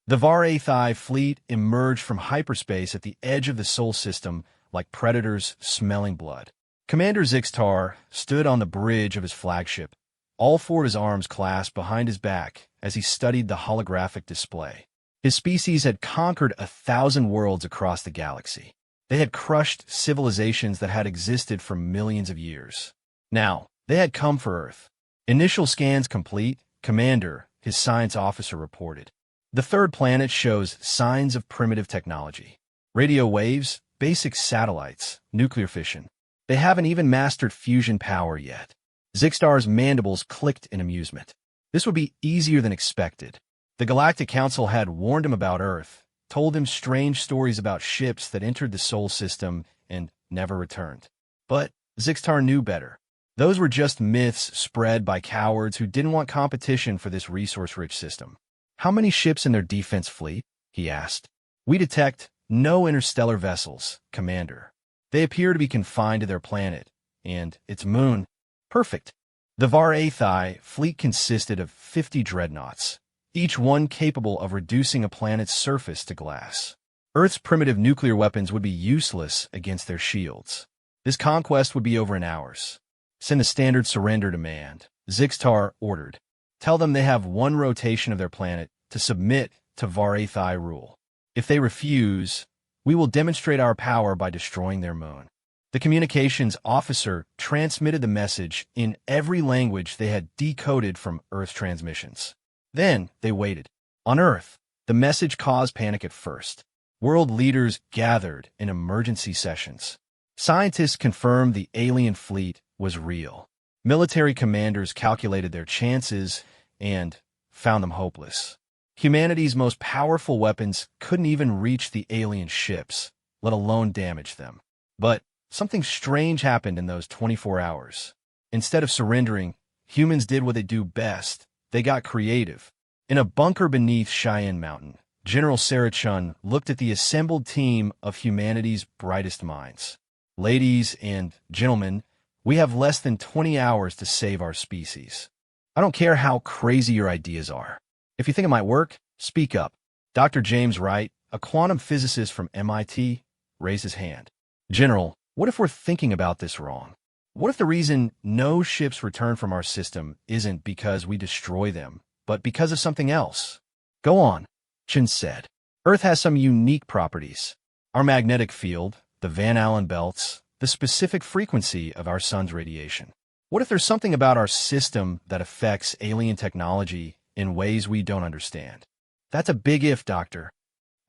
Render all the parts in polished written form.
The Var-8I fleet emerged from hyperspace at the edge of the Sol system like predators smelling blood. Commander Zixtar stood on the bridge of his flagship, all four of his arms clasped behind his back as he studied the holographic display. His species had conquered 1,000 worlds across the galaxy. They had crushed civilizations that had existed for millions of years. Now, they had come for Earth. Initial scans complete, Commander, his science officer reported. The third planet shows signs of primitive technology. Radio waves, basic satellites, nuclear fission. They haven't even mastered fusion power yet. Zixtar's mandibles clicked in amusement. This would be easier than expected. The Galactic Council had warned him about Earth, told him strange stories about ships that entered the Sol system and never returned. But Zixtar knew better. Those were just myths spread by cowards who didn't want competition for this resource-rich system. How many ships in their defense fleet? He asked. We detect no interstellar vessels, Commander. They appear to be confined to their planet, and its moon. Perfect. The Var-8I fleet consisted of 50 dreadnoughts, each one capable of reducing a planet's surface to glass. Earth's primitive nuclear weapons would be useless against their shields. This conquest would be over in hours. Send a standard surrender demand, Zixtar ordered. Tell them they have one rotation of their planet to submit to Var-8I rule. If they refuse, we will demonstrate our power by destroying their moon. The communications officer transmitted the message in every language they had decoded from Earth transmissions. Then they waited. On Earth, the message caused panic at first. World leaders gathered in emergency sessions. Scientists confirmed the alien fleet was real. Military commanders calculated their chances and found them hopeless. Humanity's most powerful weapons couldn't even reach the alien ships, let alone damage them. But something strange happened in those 24 hours. Instead of surrendering, humans did what they do best. They got creative. In a bunker beneath Cheyenne Mountain, General Sarah Chun looked at the assembled team of humanity's brightest minds. Ladies and gentlemen, we have less than 20 hours to save our species. I don't care how crazy your ideas are. If you think it might work, speak up. Dr. James Wright, a quantum physicist from MIT, raised his hand. General, what if we're thinking about this wrong? What if the reason no ships return from our system isn't because we destroy them, but because of something else? Go on, Chin said. Earth has some unique properties. Our magnetic field, the Van Allen belts, the specific frequency of our sun's radiation. What if there's something about our system that affects alien technology in ways we don't understand? That's a big if, Doctor.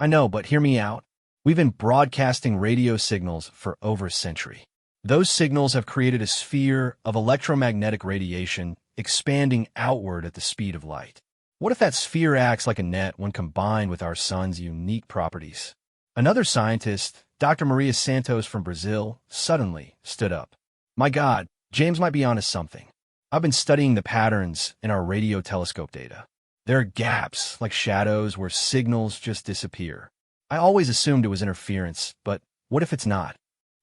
I know, but hear me out. We've been broadcasting radio signals for over a century. Those signals have created a sphere of electromagnetic radiation expanding outward at the speed of light. What if that sphere acts like a net when combined with our sun's unique properties? Another scientist, Dr. Maria Santos from Brazil, suddenly stood up. My God, James might be onto something. I've been studying the patterns in our radio telescope data. There are gaps, like shadows, where signals just disappear. I always assumed it was interference, but what if it's not?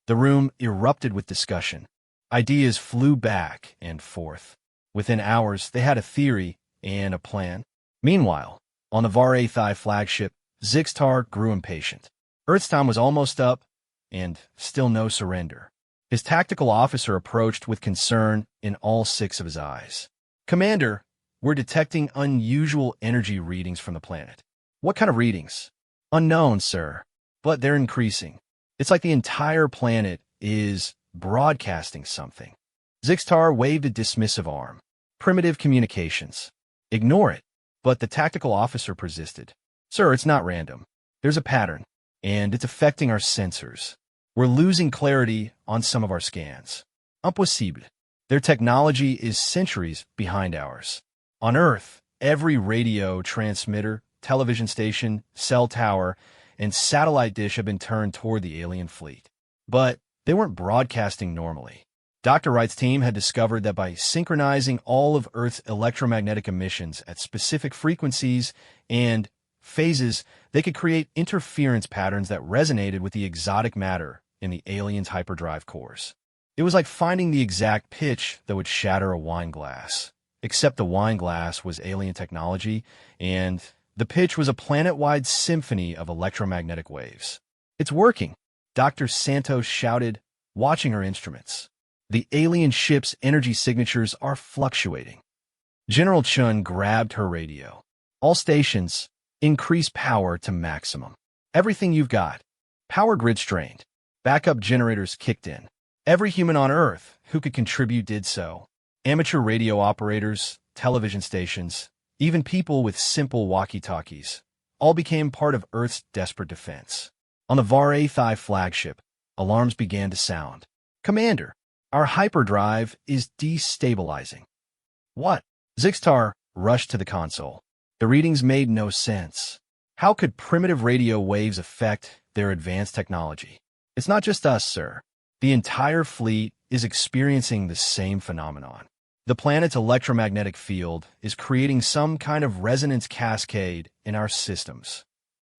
The room erupted with discussion. Ideas flew back and forth. Within hours, they had a theory and a plan. Meanwhile, on the Var-8I flagship, Zixtar grew impatient. Earth's time was almost up, and still no surrender. His tactical officer approached with concern in all 6 of his eyes. Commander, we're detecting unusual energy readings from the planet. What kind of readings? Unknown, sir, but they're increasing. It's like the entire planet is broadcasting something. Zixtar waved a dismissive arm. Primitive communications. Ignore it. But the tactical officer persisted. Sir, it's not random. There's a pattern, and it's affecting our sensors. We're losing clarity on some of our scans. Impossible. Their technology is centuries behind ours. On Earth, every radio transmitter, television station, cell tower, and satellite dish have been turned toward the alien fleet. But they weren't broadcasting normally. Dr. Wright's team had discovered that by synchronizing all of Earth's electromagnetic emissions at specific frequencies and phases, they could create interference patterns that resonated with the exotic matter in the aliens' hyperdrive cores. It was like finding the exact pitch that would shatter a wine glass. Except the wine glass was alien technology, and The pitch was a planet-wide symphony of electromagnetic waves. "It's working," Dr. Santos shouted, watching her instruments. "The alien ship's energy signatures are fluctuating." General Chun grabbed her radio. "All stations, increase power to maximum. Everything you've got." Power grid strained. Backup generators kicked in. Every human on Earth who could contribute did so. Amateur radio operators, television stations, even people with simple walkie-talkies, all became part of Earth's desperate defense. On the Var HFY flagship, alarms began to sound. "Commander, our hyperdrive is destabilizing." "What?" Zixtar rushed to the console. The readings made no sense. How could primitive radio waves affect their advanced technology? "It's not just us, sir. The entire fleet is experiencing the same phenomenon. The planet's electromagnetic field is creating some kind of resonance cascade in our systems."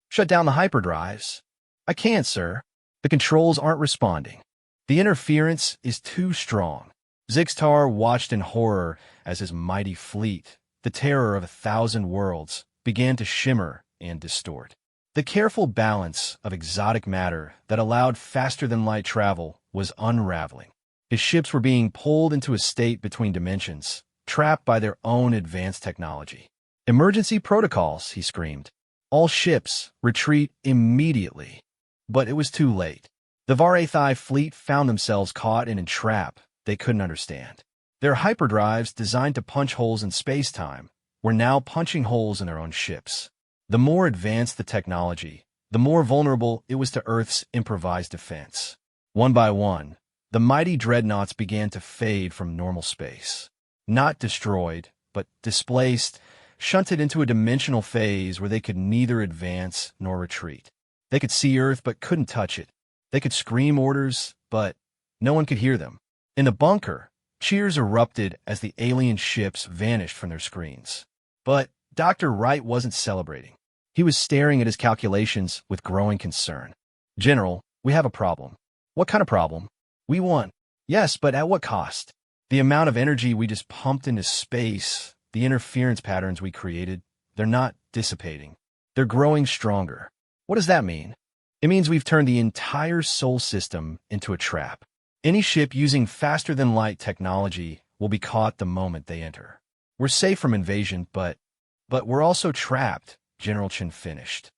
"Shut down the hyperdrives." "I can't, sir. The controls aren't responding. The interference is too strong." Zixtar watched in horror as his mighty fleet, the terror of 1,000 worlds, began to shimmer and distort. The careful balance of exotic matter that allowed faster-than-light travel was unraveling. His ships were being pulled into a state between dimensions, trapped by their own advanced technology. "Emergency protocols," he screamed. "All ships, retreat immediately." But it was too late. The Var HFY fleet found themselves caught in a trap they couldn't understand. Their hyperdrives, designed to punch holes in space-time, were now punching holes in their own ships. The more advanced the technology, the more vulnerable it was to Earth's improvised defense. One by one, the mighty dreadnoughts began to fade from normal space. Not destroyed, but displaced, shunted into a dimensional phase where they could neither advance nor retreat. They could see Earth but couldn't touch it. They could scream orders, but no one could hear them. In the bunker, cheers erupted as the alien ships vanished from their screens. But Dr. Wright wasn't celebrating. He was staring at his calculations with growing concern. "General, we have a problem." "What kind of problem?" "We won." "Yes, but at what cost?" "The amount of energy we just pumped into space, the interference patterns we created, they're not dissipating. They're growing stronger." "What does that mean?" "It means we've turned the entire Sol system into a trap. Any ship using faster-than-light technology will be caught the moment they enter. We're safe from invasion, but we're also trapped," General Chin finished.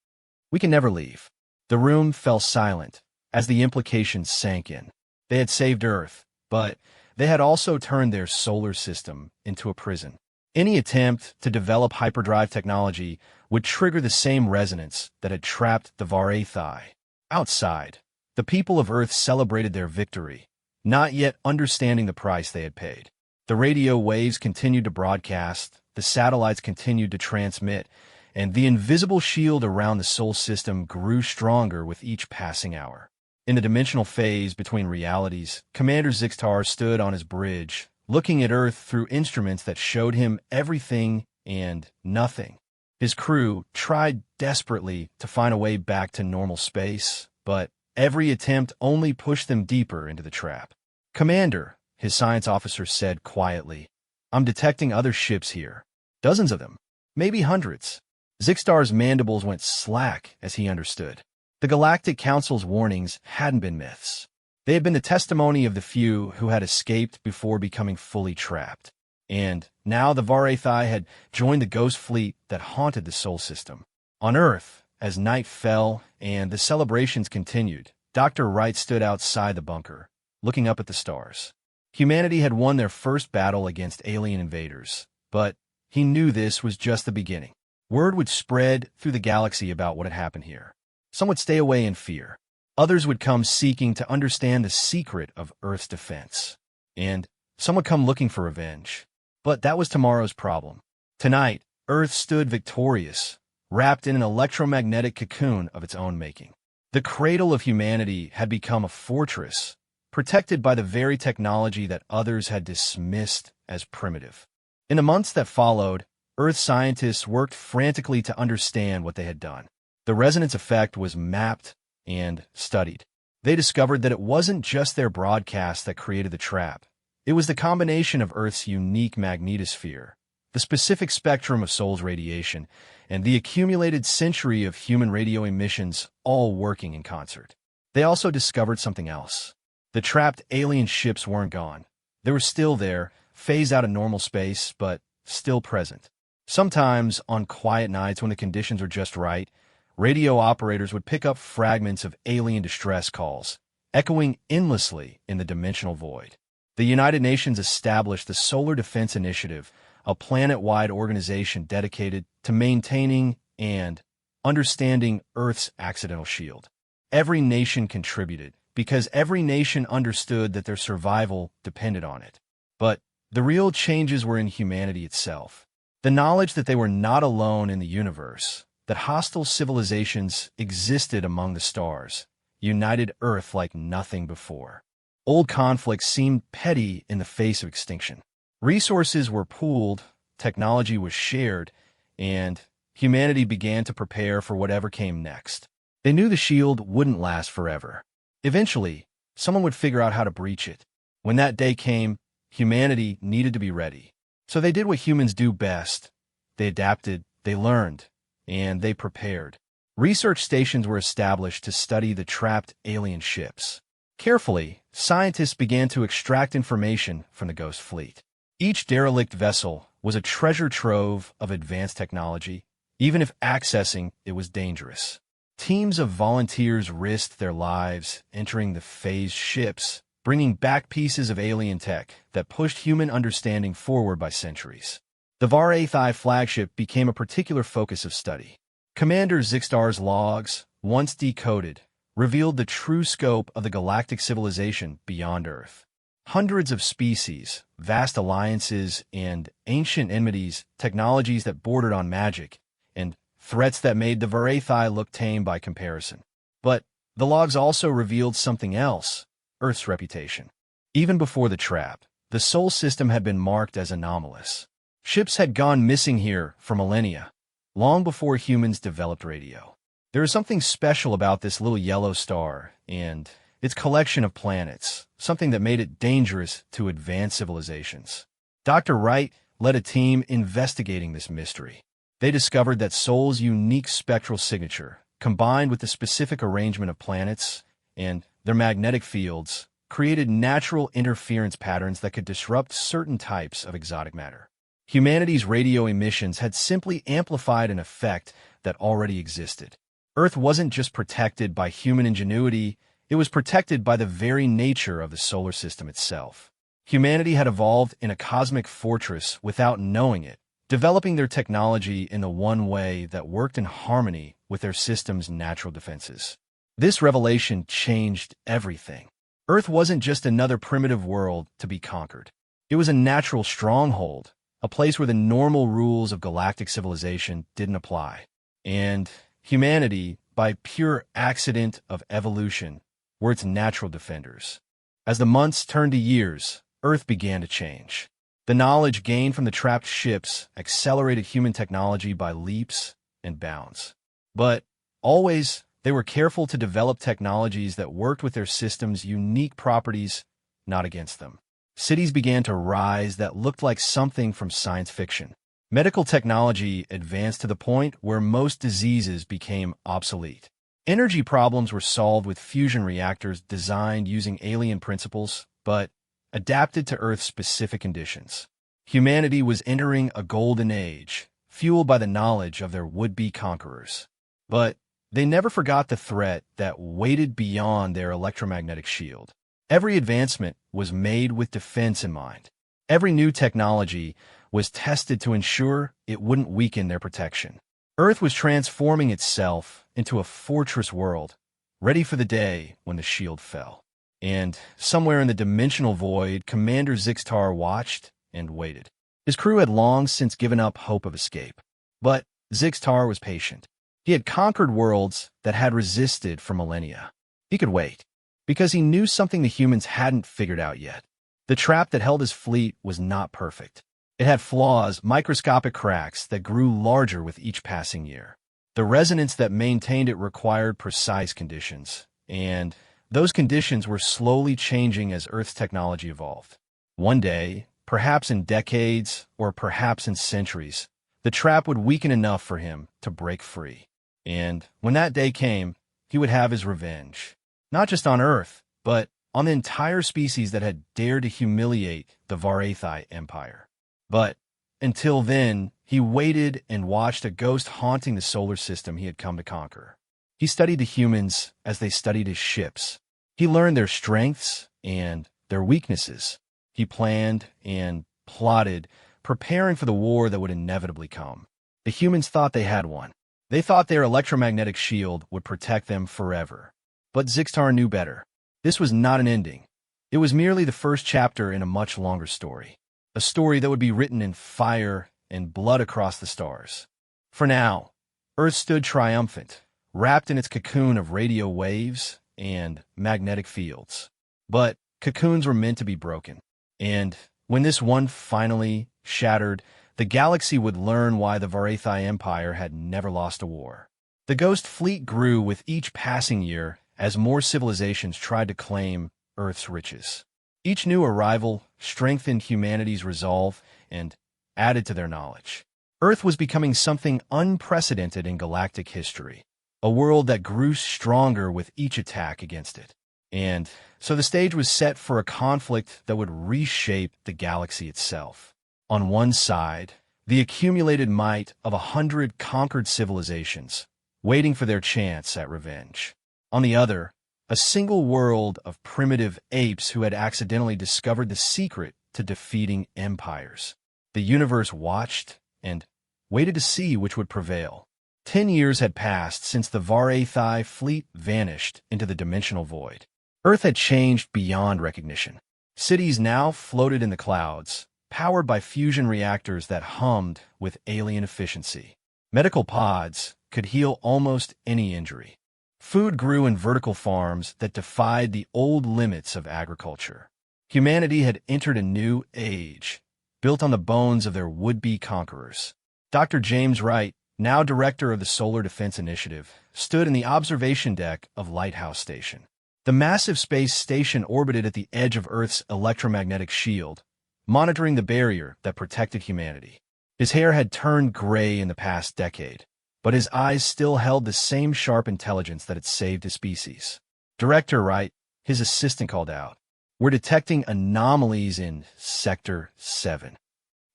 "We can never leave." The room fell silent as the implications sank in. They had saved Earth, but they had also turned their solar system into a prison. Any attempt to develop hyperdrive technology would trigger the same resonance that had trapped the Var HFY. Outside, the people of Earth celebrated their victory, not yet understanding the price they had paid. The radio waves continued to broadcast, the satellites continued to transmit, and the invisible shield around the Sol system grew stronger with each passing hour. In the dimensional phase between realities, Commander Zixtar stood on his bridge, looking at Earth through instruments that showed him everything and nothing. His crew tried desperately to find a way back to normal space, but every attempt only pushed them deeper into the trap. "Commander," his science officer said quietly, "I'm detecting other ships here. Dozens of them. Maybe hundreds." Zixtar's mandibles went slack as he understood. The Galactic Council's warnings hadn't been myths. They had been the testimony of the few who had escaped before becoming fully trapped. And now the Var HFY had joined the ghost fleet that haunted the Sol system. On Earth, as night fell and the celebrations continued, Dr. Wright stood outside the bunker, looking up at the stars. Humanity had won their first battle against alien invaders, but he knew this was just the beginning. Word would spread through the galaxy about what had happened here. Some would stay away in fear. Others would come seeking to understand the secret of Earth's defense. And some would come looking for revenge. But that was tomorrow's problem. Tonight, Earth stood victorious, wrapped in an electromagnetic cocoon of its own making. The cradle of humanity had become a fortress, protected by the very technology that others had dismissed as primitive. In the months that followed, Earth scientists worked frantically to understand what they had done. The resonance effect was mapped and studied. They discovered that it wasn't just their broadcast that created the trap. It was the combination of Earth's unique magnetosphere, the specific spectrum of Sol's radiation, and the accumulated century of human radio emissions all working in concert. They also discovered something else. The trapped alien ships weren't gone. They were still there, phased out of normal space, but still present. Sometimes, on quiet nights when the conditions were just right, radio operators would pick up fragments of alien distress calls, echoing endlessly in the dimensional void. The United Nations established the Solar Defense Initiative, a planet-wide organization dedicated to maintaining and understanding Earth's accidental shield. Every nation contributed, because every nation understood that their survival depended on it. But the real changes were in humanity itself. The knowledge that they were not alone in the universe, that hostile civilizations existed among the stars, united Earth like nothing before. Old conflicts seemed petty in the face of extinction. Resources were pooled, technology was shared, and humanity began to prepare for whatever came next. They knew the shield wouldn't last forever. Eventually, someone would figure out how to breach it. When that day came, humanity needed to be ready. So they did what humans do best. They adapted, they learned, and they prepared. Research stations were established to study the trapped alien ships. Carefully, scientists began to extract information from the Ghost Fleet. Each derelict vessel was a treasure trove of advanced technology, even if accessing it was dangerous. Teams of volunteers risked their lives entering the phased ships, bringing back pieces of alien tech that pushed human understanding forward by centuries. The Var HFY flagship became a particular focus of study. Commander Zixtar's logs, once decoded, revealed the true scope of the galactic civilization beyond Earth. Hundreds of species, vast alliances, and ancient enmities, technologies that bordered on magic, and threats that made the Var HFY look tame by comparison. But the logs also revealed something else: Earth's reputation. Even before the trap, the Sol system had been marked as anomalous. Ships had gone missing here for millennia, long before humans developed radio. There is something special about this little yellow star and its collection of planets, something that made it dangerous to advanced civilizations. Dr. Wright led a team investigating this mystery. They discovered that Sol's unique spectral signature, combined with the specific arrangement of planets and their magnetic fields, created natural interference patterns that could disrupt certain types of exotic matter. Humanity's radio emissions had simply amplified an effect that already existed. Earth wasn't just protected by human ingenuity, it was protected by the very nature of the solar system itself. Humanity had evolved in a cosmic fortress without knowing it, developing their technology in the one way that worked in harmony with their system's natural defenses. This revelation changed everything. Earth wasn't just another primitive world to be conquered. It was a natural stronghold, a place where the normal rules of galactic civilization didn't apply. And humanity, by pure accident of evolution, were its natural defenders. As the months turned to years, Earth began to change. The knowledge gained from the trapped ships accelerated human technology by leaps and bounds. But always, they were careful to develop technologies that worked with their system's unique properties, not against them. Cities began to rise that looked like something from science fiction. Medical technology advanced to the point where most diseases became obsolete. Energy problems were solved with fusion reactors designed using alien principles, but adapted to Earth's specific conditions. Humanity was entering a golden age, fueled by the knowledge of their would-be conquerors. But they never forgot the threat that waited beyond their electromagnetic shield. Every advancement was made with defense in mind. Every new technology was tested to ensure it wouldn't weaken their protection. Earth was transforming itself into a fortress world, ready for the day when the shield fell. And somewhere in the dimensional void, Commander Zixtar watched and waited. His crew had long since given up hope of escape. But Zixtar was patient. He had conquered worlds that had resisted for millennia. He could wait, because he knew something the humans hadn't figured out yet. The trap that held his fleet was not perfect. It had flaws, microscopic cracks that grew larger with each passing year. The resonance that maintained it required precise conditions, and those conditions were slowly changing as Earth's technology evolved. One day, perhaps in decades or perhaps in centuries, the trap would weaken enough for him to break free. And when that day came, he would have his revenge. Not just on Earth, but on the entire species that had dared to humiliate the Varethi Empire. But until then, he waited and watched a ghost haunting the solar system he had come to conquer. He studied the humans as they studied his ships. He learned their strengths and their weaknesses. He planned and plotted, preparing for the war that would inevitably come. The humans thought they had one. They thought their electromagnetic shield would protect them forever. But Zixtar knew better. This was not an ending. It was merely the first chapter in a much longer story. A story that would be written in fire and blood across the stars. For now, Earth stood triumphant, wrapped in its cocoon of radio waves and magnetic fields. But cocoons were meant to be broken. And when this one finally shattered, the galaxy would learn why the Varethi Empire had never lost a war. The Ghost Fleet grew with each passing year as more civilizations tried to claim Earth's riches. Each new arrival strengthened humanity's resolve and added to their knowledge. Earth was becoming something unprecedented in galactic history, a world that grew stronger with each attack against it. And so the stage was set for a conflict that would reshape the galaxy itself. On one side, the accumulated might of 100 conquered civilizations, waiting for their chance at revenge. On the other, a single world of primitive apes who had accidentally discovered the secret to defeating empires. The universe watched and waited to see which would prevail. 10 years had passed since the Varethi fleet vanished into the dimensional void. Earth had changed beyond recognition. Cities now floated in the clouds, powered by fusion reactors that hummed with alien efficiency. Medical pods could heal almost any injury. Food grew in vertical farms that defied the old limits of agriculture. Humanity had entered a new age, built on the bones of their would-be conquerors. Dr. James Wright, now director of the Solar Defense Initiative, stood in the observation deck of Lighthouse Station. The massive space station orbited at the edge of Earth's electromagnetic shield, monitoring the barrier that protected humanity. His hair had turned gray in the past decade, but his eyes still held the same sharp intelligence that had saved his species. Director Wright, his assistant, called out, "We're detecting anomalies in Sector 7.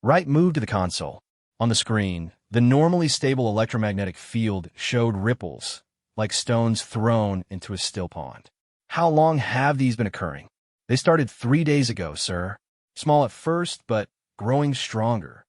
Wright moved to the console. On the screen, the normally stable electromagnetic field showed ripples, like stones thrown into a still pond. "How long have these been occurring?" "They started 3 days ago, sir. Small at first, but growing stronger."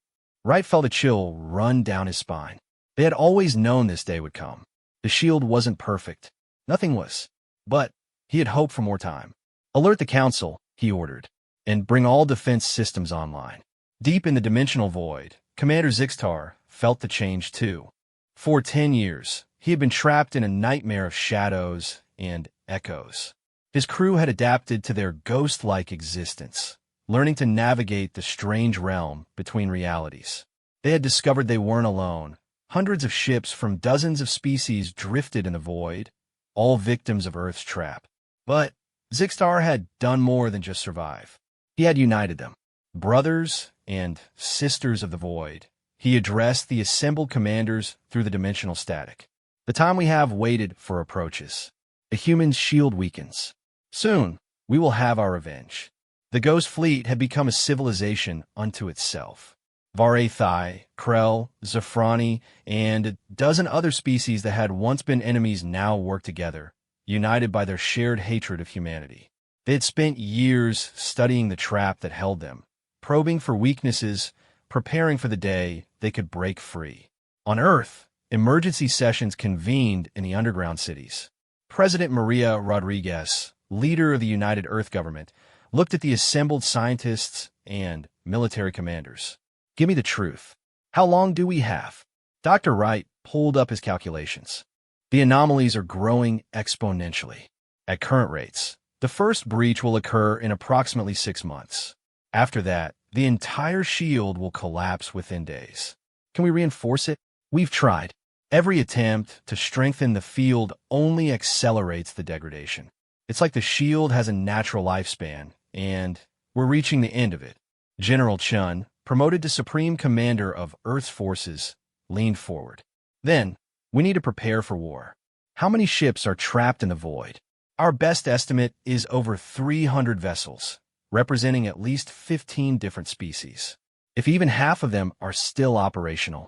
Wright felt a chill run down his spine. They had always known this day would come. The shield wasn't perfect. Nothing was. But he had hoped for more time. "Alert the council," he ordered, "and bring all defense systems online." Deep in the dimensional void, Commander Zixtar felt the change too. For 10 years, he had been trapped in a nightmare of shadows and echoes. His crew had adapted to their ghost-like existence, learning to navigate the strange realm between realities. They had discovered they weren't alone. Hundreds of ships from dozens of species drifted in the void, all victims of Earth's trap. But Zixtar had done more than just survive. He had united them, brothers and sisters of the void. He addressed the assembled commanders through the dimensional static. "The time we have waited for approaches. The human's shield weakens. Soon, we will have our revenge." The Ghost Fleet had become a civilization unto itself. Varethi, Krell, Zafrani, and a dozen other species that had once been enemies now worked together, united by their shared hatred of humanity. They had spent years studying the trap that held them, probing for weaknesses, preparing for the day they could break free. On Earth, emergency sessions convened in the underground cities. President Maria Rodriguez, leader of the United Earth government, looked at the assembled scientists and military commanders. "Give me the truth. How long do we have?" Dr. Wright pulled up his calculations. "The anomalies are growing exponentially. At current rates, the first breach will occur in approximately 6 months. After that, the entire shield will collapse within days. Can we reinforce it? We've tried. Every attempt to strengthen the field only accelerates the degradation. It's like the shield has a natural lifespan, and we're reaching the end of it. General Chun, promoted to Supreme Commander of Earth's forces, leaned forward. Then, we need to prepare for war. How many ships are trapped in the void? Our best estimate is over 300 vessels, representing at least 15 different species. If even half of them are still operational,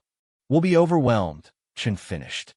we'll be overwhelmed, Chun finished.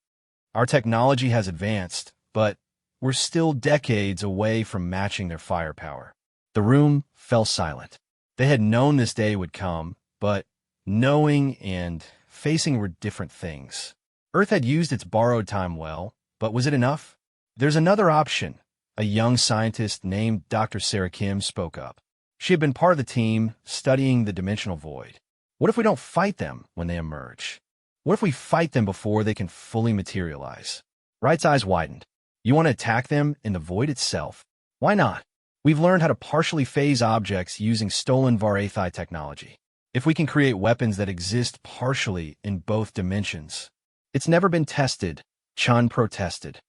Our technology has advanced, but we're still decades away from matching their firepower. The room fell silent. They had known this day would come, but knowing and facing were different things. Earth had used its borrowed time well, but was it enough? There's another option. A young scientist named Dr. Sarah Kim spoke up. She had been part of the team studying the dimensional void. What if we don't fight them when they emerge? What if we fight them before they can fully materialize? Wright's eyes widened. You want to attack them in the void itself? Why not? We've learned how to partially phase objects using stolen Varathai technology. If we can create weapons that exist partially in both dimensions. It's never been tested, Chun protested.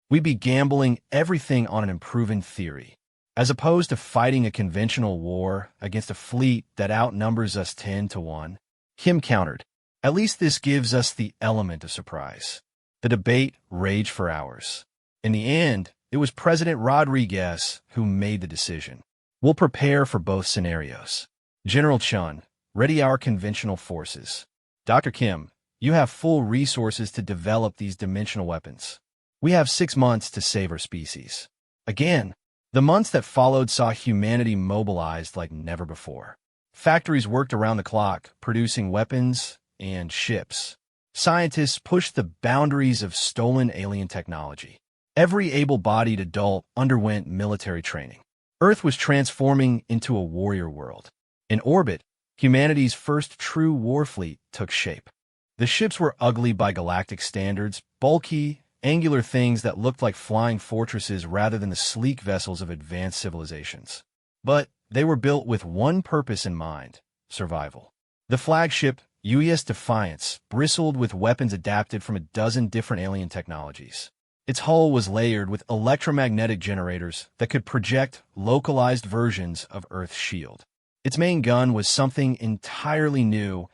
We'd be gambling everything on an unproven theory, as opposed to fighting a conventional war against a fleet that outnumbers us 10-1. Kim countered. At least this gives us the element of surprise. The debate raged for hours. In the end, it was President Rodriguez who made the decision. We'll prepare for both scenarios. General Chun, ready our conventional forces. Dr. Kim, you have full resources to develop these dimensional weapons. We have 6 months to save our species. Again, the months that followed saw humanity mobilized like never before. Factories worked around the clock, producing weapons and ships. Scientists pushed the boundaries of stolen alien technology. Every able-bodied adult underwent military training. Earth was transforming into a warrior world. In orbit, humanity's first true war fleet took shape. The ships were ugly by galactic standards, bulky, angular things that looked like flying fortresses rather than the sleek vessels of advanced civilizations. But they were built with one purpose in mind: survival. The flagship, UES Defiance, bristled with weapons adapted from a dozen different alien technologies. Its hull was layered with electromagnetic generators that could project localized versions of Earth's shield. Its main gun was something entirely new,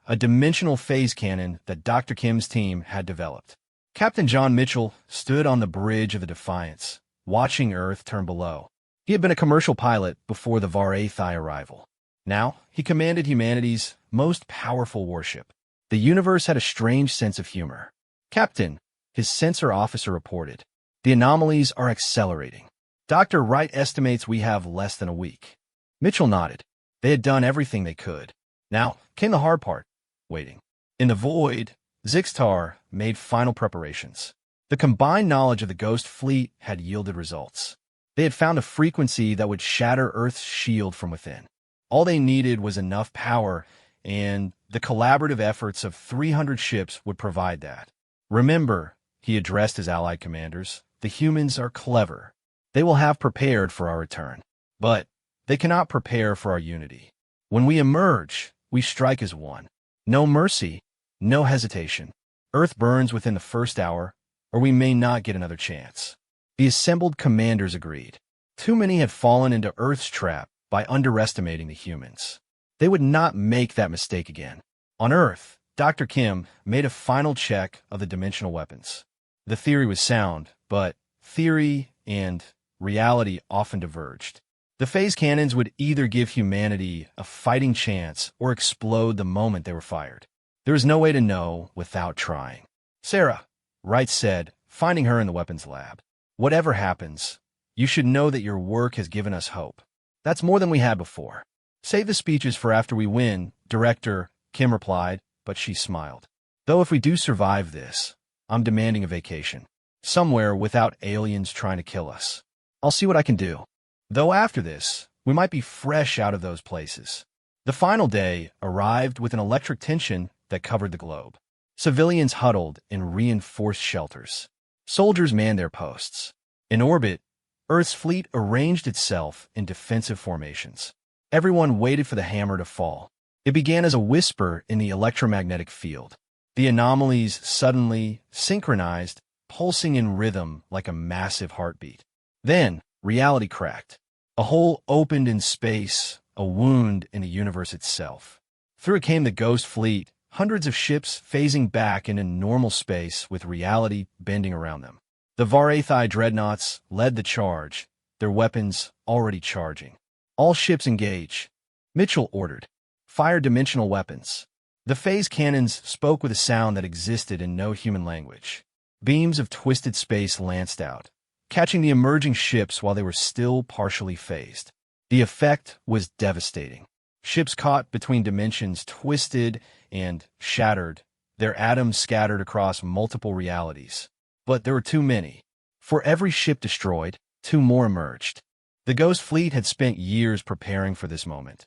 a dimensional phase cannon that Dr. Kim's team had developed. Captain John Mitchell stood on the bridge of the Defiance, watching Earth turn below. He had been a commercial pilot before the Varathai arrival. Now, he commanded humanity's most powerful warship. The universe had a strange sense of humor. Captain, his sensor officer reported, the anomalies are accelerating. Dr. Wright estimates we have less than a week. Mitchell nodded. They had done everything they could. Now came the hard part, waiting. In the void, Zixtar made final preparations. The combined knowledge of the Ghost Fleet had yielded results. They had found a frequency that would shatter Earth's shield from within. All they needed was enough power, and the collaborative efforts of 300 ships would provide that. Remember, he addressed his allied commanders, the humans are clever. They will have prepared for our return. But they cannot prepare for our unity. When we emerge, we strike as one. No mercy, no hesitation. Earth burns within the first hour, or we may not get another chance. The assembled commanders agreed. Too many had fallen into Earth's trap by underestimating the humans. They would not make that mistake again. On Earth, Dr. Kim made a final check of the dimensional weapons. The theory was sound, but theory and reality often diverged. The phase cannons would either give humanity a fighting chance or explode the moment they were fired. There was no way to know without trying. Sarah, Wright said, finding her in the weapons lab. Whatever happens, you should know that your work has given us hope. That's more than we had before. Save the speeches for after we win, Director, Kim replied, but she smiled. Though if we do survive this, I'm demanding a vacation. Somewhere without aliens trying to kill us. I'll see what I can do. Though after this, we might be fresh out of those places. The final day arrived with an electric tension that covered the globe. Civilians huddled in reinforced shelters. Soldiers manned their posts. In orbit, Earth's fleet arranged itself in defensive formations. Everyone waited for the hammer to fall. It began as a whisper in the electromagnetic field. The anomalies suddenly synchronized, pulsing in rhythm like a massive heartbeat. Then, reality cracked. A hole opened in space, a wound in the universe itself. Through it came the Ghost Fleet, hundreds of ships phasing back into normal space with reality bending around them. The Var-Aethai dreadnoughts led the charge, their weapons already charging. All ships engage, Mitchell ordered. Fire dimensional weapons. The phase cannons spoke with a sound that existed in no human language. Beams of twisted space lanced out, catching the emerging ships while they were still partially phased. The effect was devastating. Ships caught between dimensions twisted and shattered, their atoms scattered across multiple realities. But there were too many. For every ship destroyed, two more emerged. The Ghost Fleet had spent years preparing for this moment,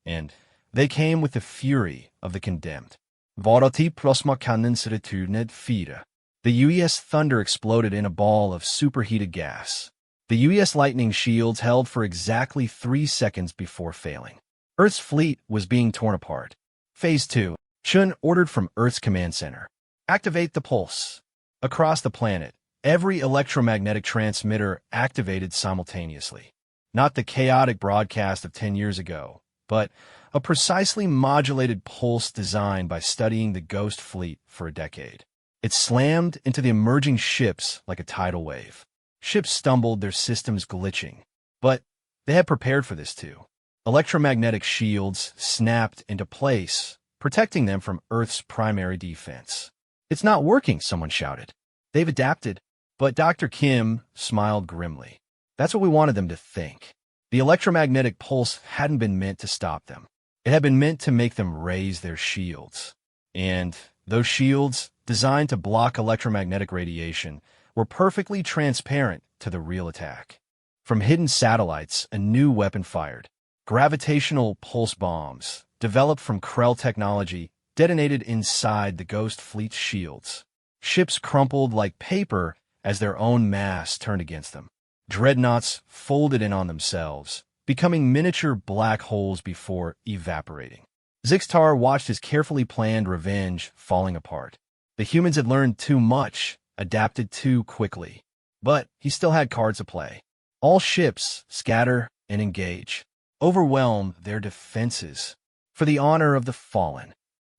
and they came with the fury of the condemned. Varati plasma cannons returned fire. The UES Thunder exploded in a ball of superheated gas. The UES Lightning shields held for exactly 3 seconds before failing. Earth's fleet was being torn apart. Phase 2. Chun ordered from Earth's command center. Activate the pulse. Across the planet, every electromagnetic transmitter activated simultaneously. Not the chaotic broadcast of 10 years ago, but a precisely modulated pulse designed by studying the Ghost Fleet for a decade. It slammed into the emerging ships like a tidal wave. Ships stumbled, their systems glitching. But they had prepared for this too. Electromagnetic shields snapped into place, protecting them from Earth's primary defense. It's not working, someone shouted. They've adapted. But Dr. Kim smiled grimly. That's what we wanted them to think. The electromagnetic pulse hadn't been meant to stop them. It had been meant to make them raise their shields. And those shields, designed to block electromagnetic radiation, were perfectly transparent to the real attack. From hidden satellites, a new weapon fired. Gravitational pulse bombs, developed from Krell technology, detonated inside the Ghost Fleet's shields. Ships crumpled like paper as their own mass turned against them. Dreadnoughts folded in on themselves, becoming miniature black holes before evaporating. Zixtar watched his carefully planned revenge falling apart. The humans had learned too much, adapted too quickly. But he still had cards to play. All ships scatter and engage. Overwhelm their defenses. For the honor of the fallen.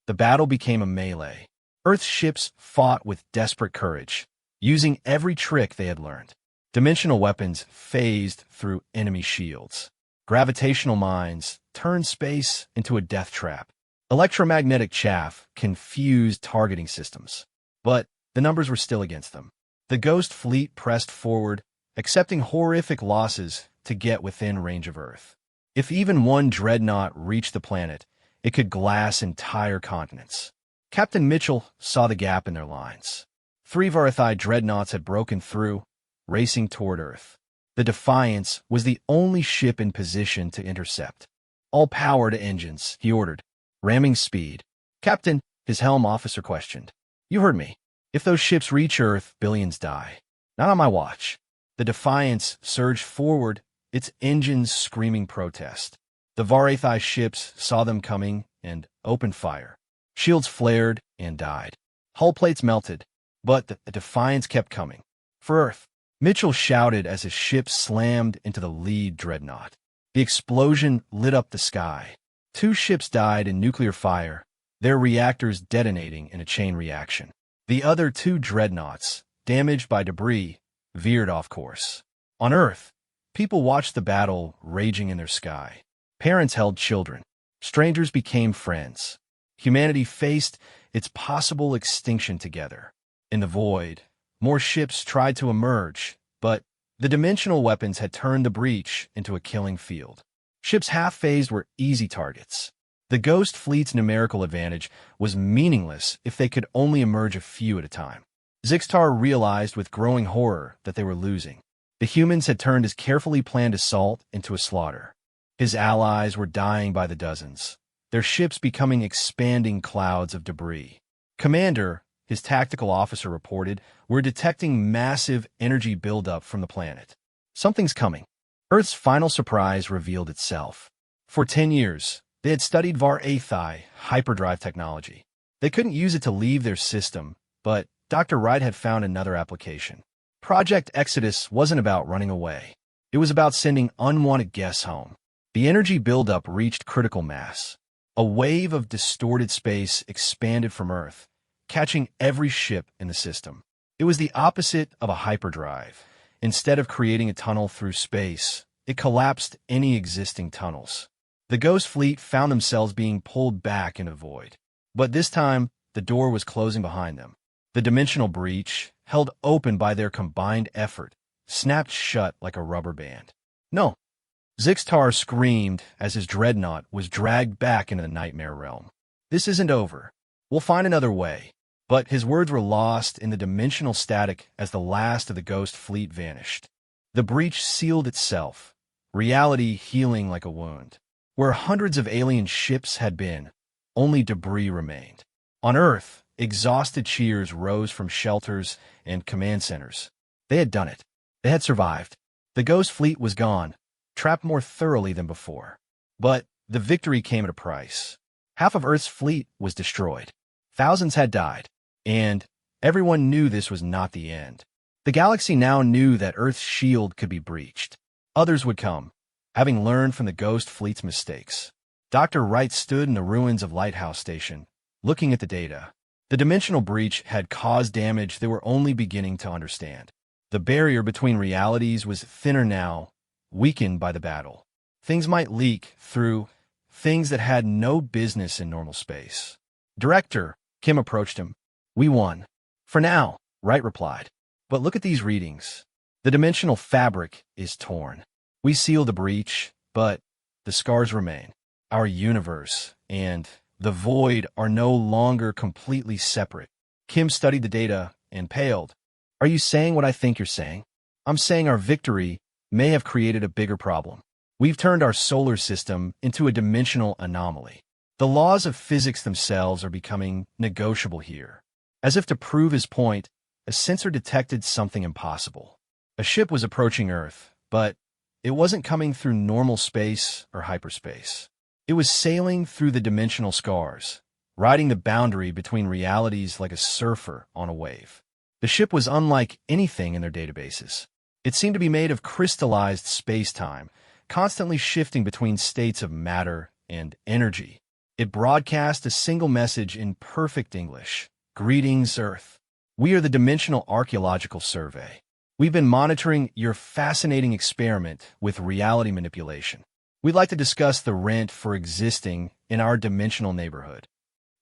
The battle became a melee. Earth's ships fought with desperate courage, using every trick they had learned. Dimensional weapons phased through enemy shields. Gravitational mines turned space into a death trap. Electromagnetic chaff confused targeting systems. But the numbers were still against them. The Ghost Fleet pressed forward, accepting horrific losses to get within range of Earth. If even one dreadnought reached the planet, it could glass entire continents. Captain Mitchell saw the gap in their lines. 3 Var-Aethai dreadnoughts had broken through, racing toward Earth. The Defiance was the only ship in position to intercept. All power to engines, he ordered. Ramming speed. Captain, his helm officer questioned. You heard me. If those ships reach Earth, billions die. Not on my watch. The Defiance surged forward, its engines screaming protest. The Var-Aethai ships saw them coming and opened fire. Shields flared and died. Hull plates melted, but the Defiance kept coming. For Earth, Mitchell shouted as his ship slammed into the lead dreadnought. The explosion lit up the sky. 2 ships died in nuclear fire, their reactors detonating in a chain reaction. The other 2 dreadnoughts, damaged by debris, veered off course. On Earth, people watched the battle raging in their sky. Parents held children. Strangers became friends. Humanity faced its possible extinction together. In the void, more ships tried to emerge, but the dimensional weapons had turned the breach into a killing field. Ships half-phased were easy targets. The Ghost Fleet's numerical advantage was meaningless if they could only emerge a few at a time. Zixtar realized with growing horror that they were losing. The humans had turned his carefully planned assault into a slaughter. His allies were dying by the dozens, their ships becoming expanding clouds of debris. Commander, his tactical officer reported, we're detecting massive energy buildup from the planet. Something's coming. Earth's final surprise revealed itself. For 10 years, they had studied Var-Aethai hyperdrive technology. They couldn't use it to leave their system, but Dr. Wright had found another application. Project Exodus wasn't about running away. It was about sending unwanted guests home. The energy buildup reached critical mass. A wave of distorted space expanded from Earth, catching every ship in the system. It was the opposite of a hyperdrive. Instead of creating a tunnel through space, it collapsed any existing tunnels. The Ghost Fleet found themselves being pulled back into the void. But this time, the door was closing behind them. The dimensional breach, held open by their combined effort, snapped shut like a rubber band. No! Zixtar screamed as his dreadnought was dragged back into the nightmare realm. This isn't over. We'll find another way. But his words were lost in the dimensional static as the last of the Ghost Fleet vanished. The breach sealed itself, reality healing like a wound. Where hundreds of alien ships had been, only debris remained. On Earth, exhausted cheers rose from shelters and command centers. They had done it. They had survived. The Ghost Fleet was gone, trapped more thoroughly than before. But the victory came at a price. Half of Earth's fleet was destroyed. Thousands had died. And everyone knew this was not the end. The galaxy now knew that Earth's shield could be breached. Others would come, having learned from the Ghost Fleet's mistakes. Dr. Wright stood in the ruins of Lighthouse Station, looking at the data. The dimensional breach had caused damage they were only beginning to understand. The barrier between realities was thinner now, weakened by the battle. Things might leak through things that had no business in normal space. Director, Kim approached him. We won. For now, Wright replied. But look at these readings. The dimensional fabric is torn. We sealed the breach, but the scars remain. Our universe and the void are no longer completely separate. Kim studied the data and paled. Are you saying what I think you're saying? I'm saying our victory may have created a bigger problem. We've turned our solar system into a dimensional anomaly. The laws of physics themselves are becoming negotiable here. As if to prove his point, a sensor detected something impossible. A ship was approaching Earth, but it wasn't coming through normal space or hyperspace. It was sailing through the dimensional scars, riding the boundary between realities like a surfer on a wave. The ship was unlike anything in their databases. It seemed to be made of crystallized space-time, constantly shifting between states of matter and energy. It broadcast a single message in perfect English. Greetings, Earth. We are the Dimensional Archaeological Survey. We've been monitoring your fascinating experiment with reality manipulation. We'd like to discuss the rent for existing in our dimensional neighborhood.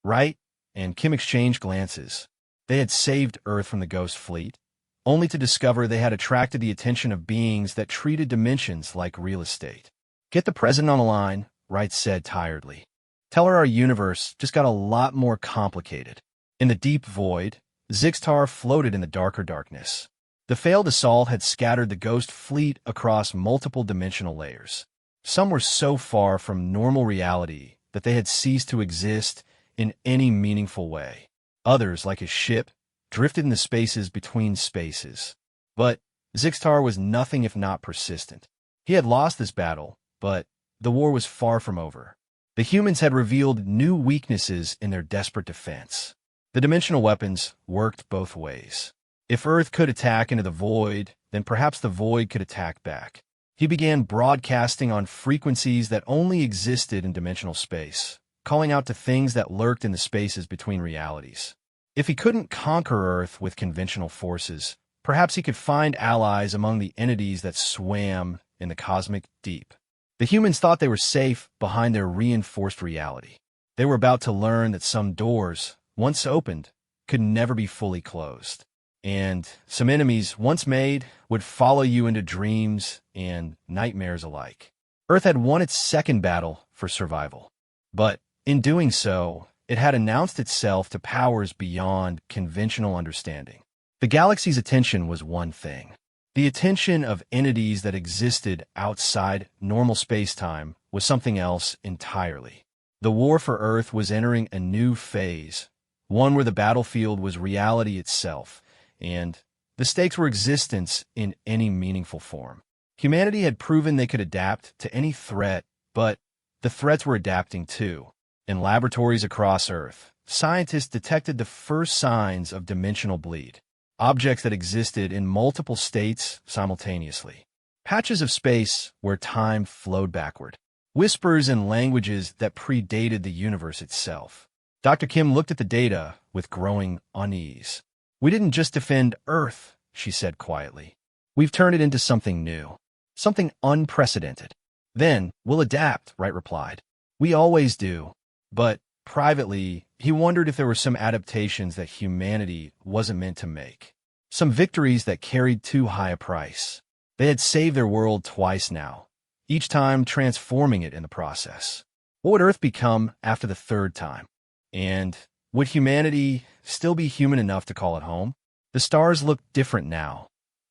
Right? And Kim exchanged glances. They had saved Earth from the Ghost Fleet, only to discover they had attracted the attention of beings that treated dimensions like real estate. Get the president on the line, Wright said tiredly. Tell her our universe just got a lot more complicated. In the deep void, Zixtar floated in the darker darkness. The failed assault had scattered the Ghost Fleet across multiple dimensional layers. Some were so far from normal reality that they had ceased to exist in any meaningful way. Others, like his ship, drifted in the spaces between spaces. But Zixtar was nothing if not persistent. He had lost this battle, but the war was far from over. The humans had revealed new weaknesses in their desperate defense. The dimensional weapons worked both ways. If Earth could attack into the void, then perhaps the void could attack back. He began broadcasting on frequencies that only existed in dimensional space, calling out to things that lurked in the spaces between realities. If he couldn't conquer Earth with conventional forces, perhaps he could find allies among the entities that swam in the cosmic deep. The humans thought they were safe behind their reinforced reality. They were about to learn that some doors, once opened, could never be fully closed. And some enemies, once made, would follow you into dreams and nightmares alike. Earth had won its second battle for survival. But in doing so, it had announced itself to powers beyond conventional understanding. The galaxy's attention was one thing. The attention of entities that existed outside normal space-time was something else entirely. The war for Earth was entering a new phase, one where the battlefield was reality itself, and the stakes were existence in any meaningful form. Humanity had proven they could adapt to any threat, but the threats were adapting too. In laboratories across Earth, scientists detected the first signs of dimensional bleed, objects that existed in multiple states simultaneously. Patches of space where time flowed backward. whispers in languages that predated the universe itself. Dr. Kim looked at the data with growing unease. "We didn't just defend Earth," she said quietly. "We've turned it into something new, something unprecedented. Then we'll adapt," Wright replied. "We always do." But privately, he wondered if there were some adaptations that humanity wasn't meant to make. Some victories that carried too high a price. They had saved their world twice now, each time transforming it in the process. What would Earth become after the third time? And would humanity still be human enough to call it home? The stars looked different now,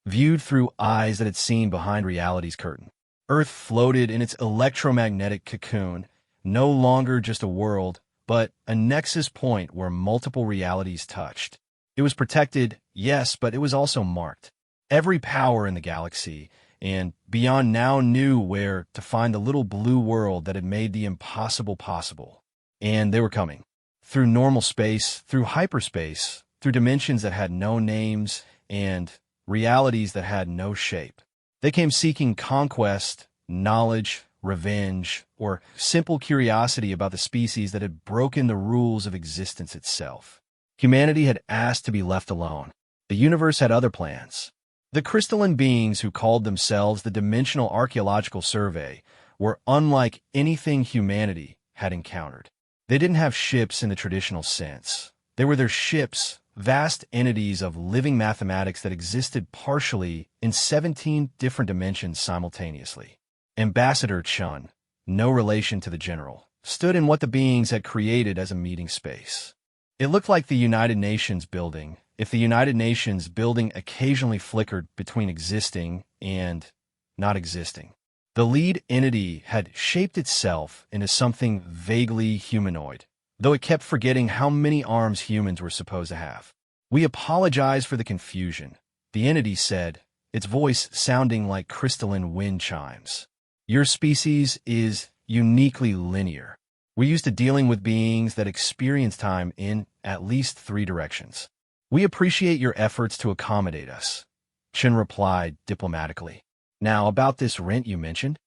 viewed through eyes that had seen behind reality's curtain. Earth floated in its electromagnetic cocoon, no longer just a world, but a nexus point where multiple realities touched. It was protected, yes, but it was also marked. Every power in the galaxy and beyond now knew where to find the little blue world that had made the impossible possible. And they were coming. Through normal space, through hyperspace, through dimensions that had no names, and realities that had no shape. They came seeking conquest, knowledge, revenge, or simple curiosity about the species that had broken the rules of existence itself. Humanity had asked to be left alone. The universe had other plans. The crystalline beings who called themselves the Dimensional Archaeological Survey were unlike anything humanity had encountered. They didn't have ships in the traditional sense. They were their ships, vast entities of living mathematics that existed partially in 17 different dimensions simultaneously. Ambassador Chun, no relation to the general, stood in what the beings had created as a meeting space. It looked like the United Nations building, if the United Nations building occasionally flickered between existing and not existing. The lead entity had shaped itself into something vaguely humanoid, though it kept forgetting how many arms humans were supposed to have. "We apologize for the confusion," the entity said, its voice sounding like crystalline wind chimes. "Your species is uniquely linear. We're used to dealing with beings that experience time in at least 3 directions. We appreciate your efforts to accommodate us," Chen replied diplomatically. "Now, about this rent you mentioned?"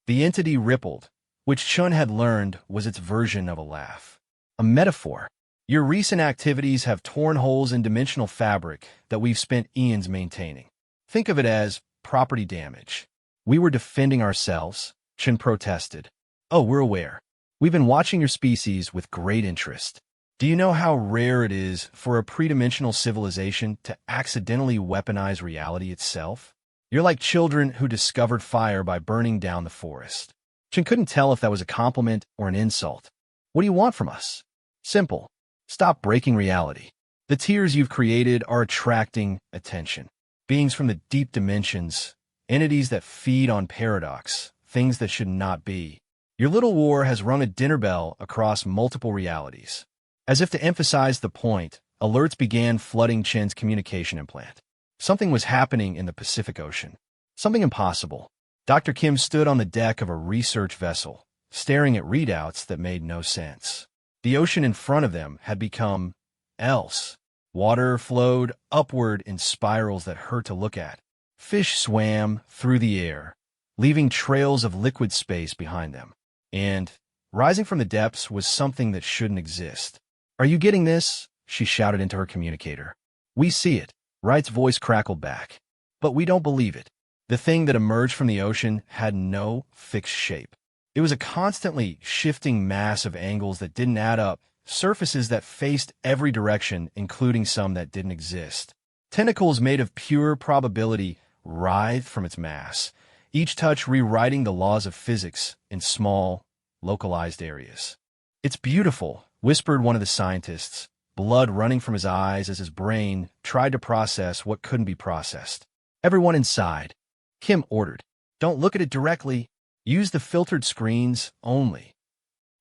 The entity rippled, which Chun had learned was its version of a laugh. "A metaphor. Your recent activities have torn holes in dimensional fabric that we've spent eons maintaining. Think of it as property damage." "We were defending ourselves," Chen protested. "Oh, we're aware. We've been watching your species with great interest. Do you know how rare it is for a pre-dimensional civilization to accidentally weaponize reality itself? You're like children who discovered fire by burning down the forest." Chen couldn't tell if that was a compliment or an insult. "What do you want from us?" "Simple. Stop breaking reality. The tiers you've created are attracting attention. Beings from the deep dimensions, entities that feed on paradox, things that should not be. Your little war has rung a dinner bell across multiple realities." As if to emphasize the point, alerts began flooding Chen's communication implant. Something was happening in the Pacific Ocean. Something impossible. Dr. Kim stood on the deck of a research vessel, staring at readouts that made no sense. The ocean in front of them had become else. Water flowed upward in spirals that hurt to look at. Fish swam through the air, leaving trails of liquid space behind them. And rising from the depths was something that shouldn't exist. "Are you getting this?" she shouted into her communicator. "We see it," Wright's voice crackled back. "But we don't believe it." The thing that emerged from the ocean had no fixed shape. It was a constantly shifting mass of angles that didn't add up, surfaces that faced every direction, including some that didn't exist. Tentacles made of pure probability writhed from its mass, each touch rewriting the laws of physics in small, localized areas. "It's beautiful," whispered one of the scientists, blood running from his eyes as his brain tried to process what couldn't be processed. "Everyone inside," Kim ordered. "Don't look at it directly. Use the filtered screens only."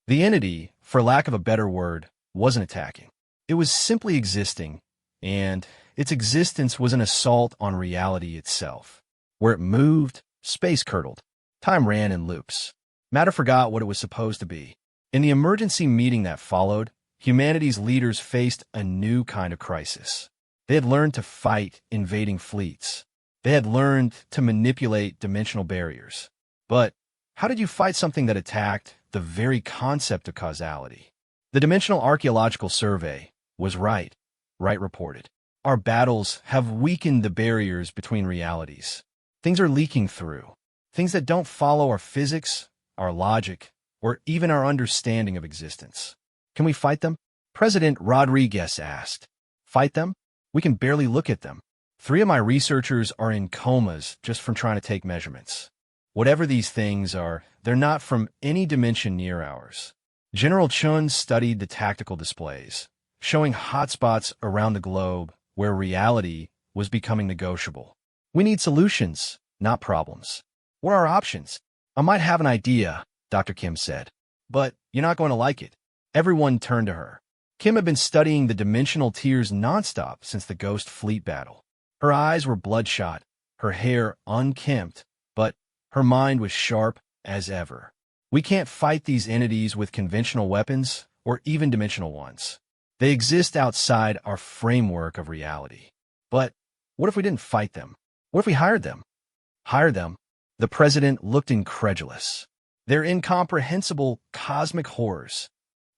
The entity, for lack of a better word, wasn't attacking. It was simply existing, and its existence was an assault on reality itself. Where it moved, space curdled. Time ran in loops. Matter forgot what it was supposed to be. In the emergency meeting that followed, humanity's leaders faced a new kind of crisis. They had learned to fight invading fleets. They had learned to manipulate dimensional barriers. But How did you fight something that attacked the very concept of causality? The Dimensional Archaeological Survey was right, Wright reported. Our battles have weakened the barriers between realities. Things are leaking through. Things that don't follow our physics, our logic, or even our understanding of existence. Can we fight them? President Rodriguez asked. Fight them? We can barely look at them. 3 of my researchers are in comas just from trying to take measurements. Whatever these things are, they're not from any dimension near ours. General Chun studied the tactical displays, showing hotspots around the globe where reality was becoming negotiable. We need solutions, not problems. What are our options? I might have an idea, Dr. Kim said, but you're not going to like it. Everyone turned to her. Kim had been studying the dimensional tiers nonstop since the Ghost Fleet battle. Her eyes were bloodshot, her hair unkempt, but her mind was sharp as ever. We can't fight these entities with conventional weapons or even dimensional ones. They exist outside our framework of reality. But what if we didn't fight them? What if we hired them? Hire them? The president looked incredulous. They're incomprehensible cosmic horrors.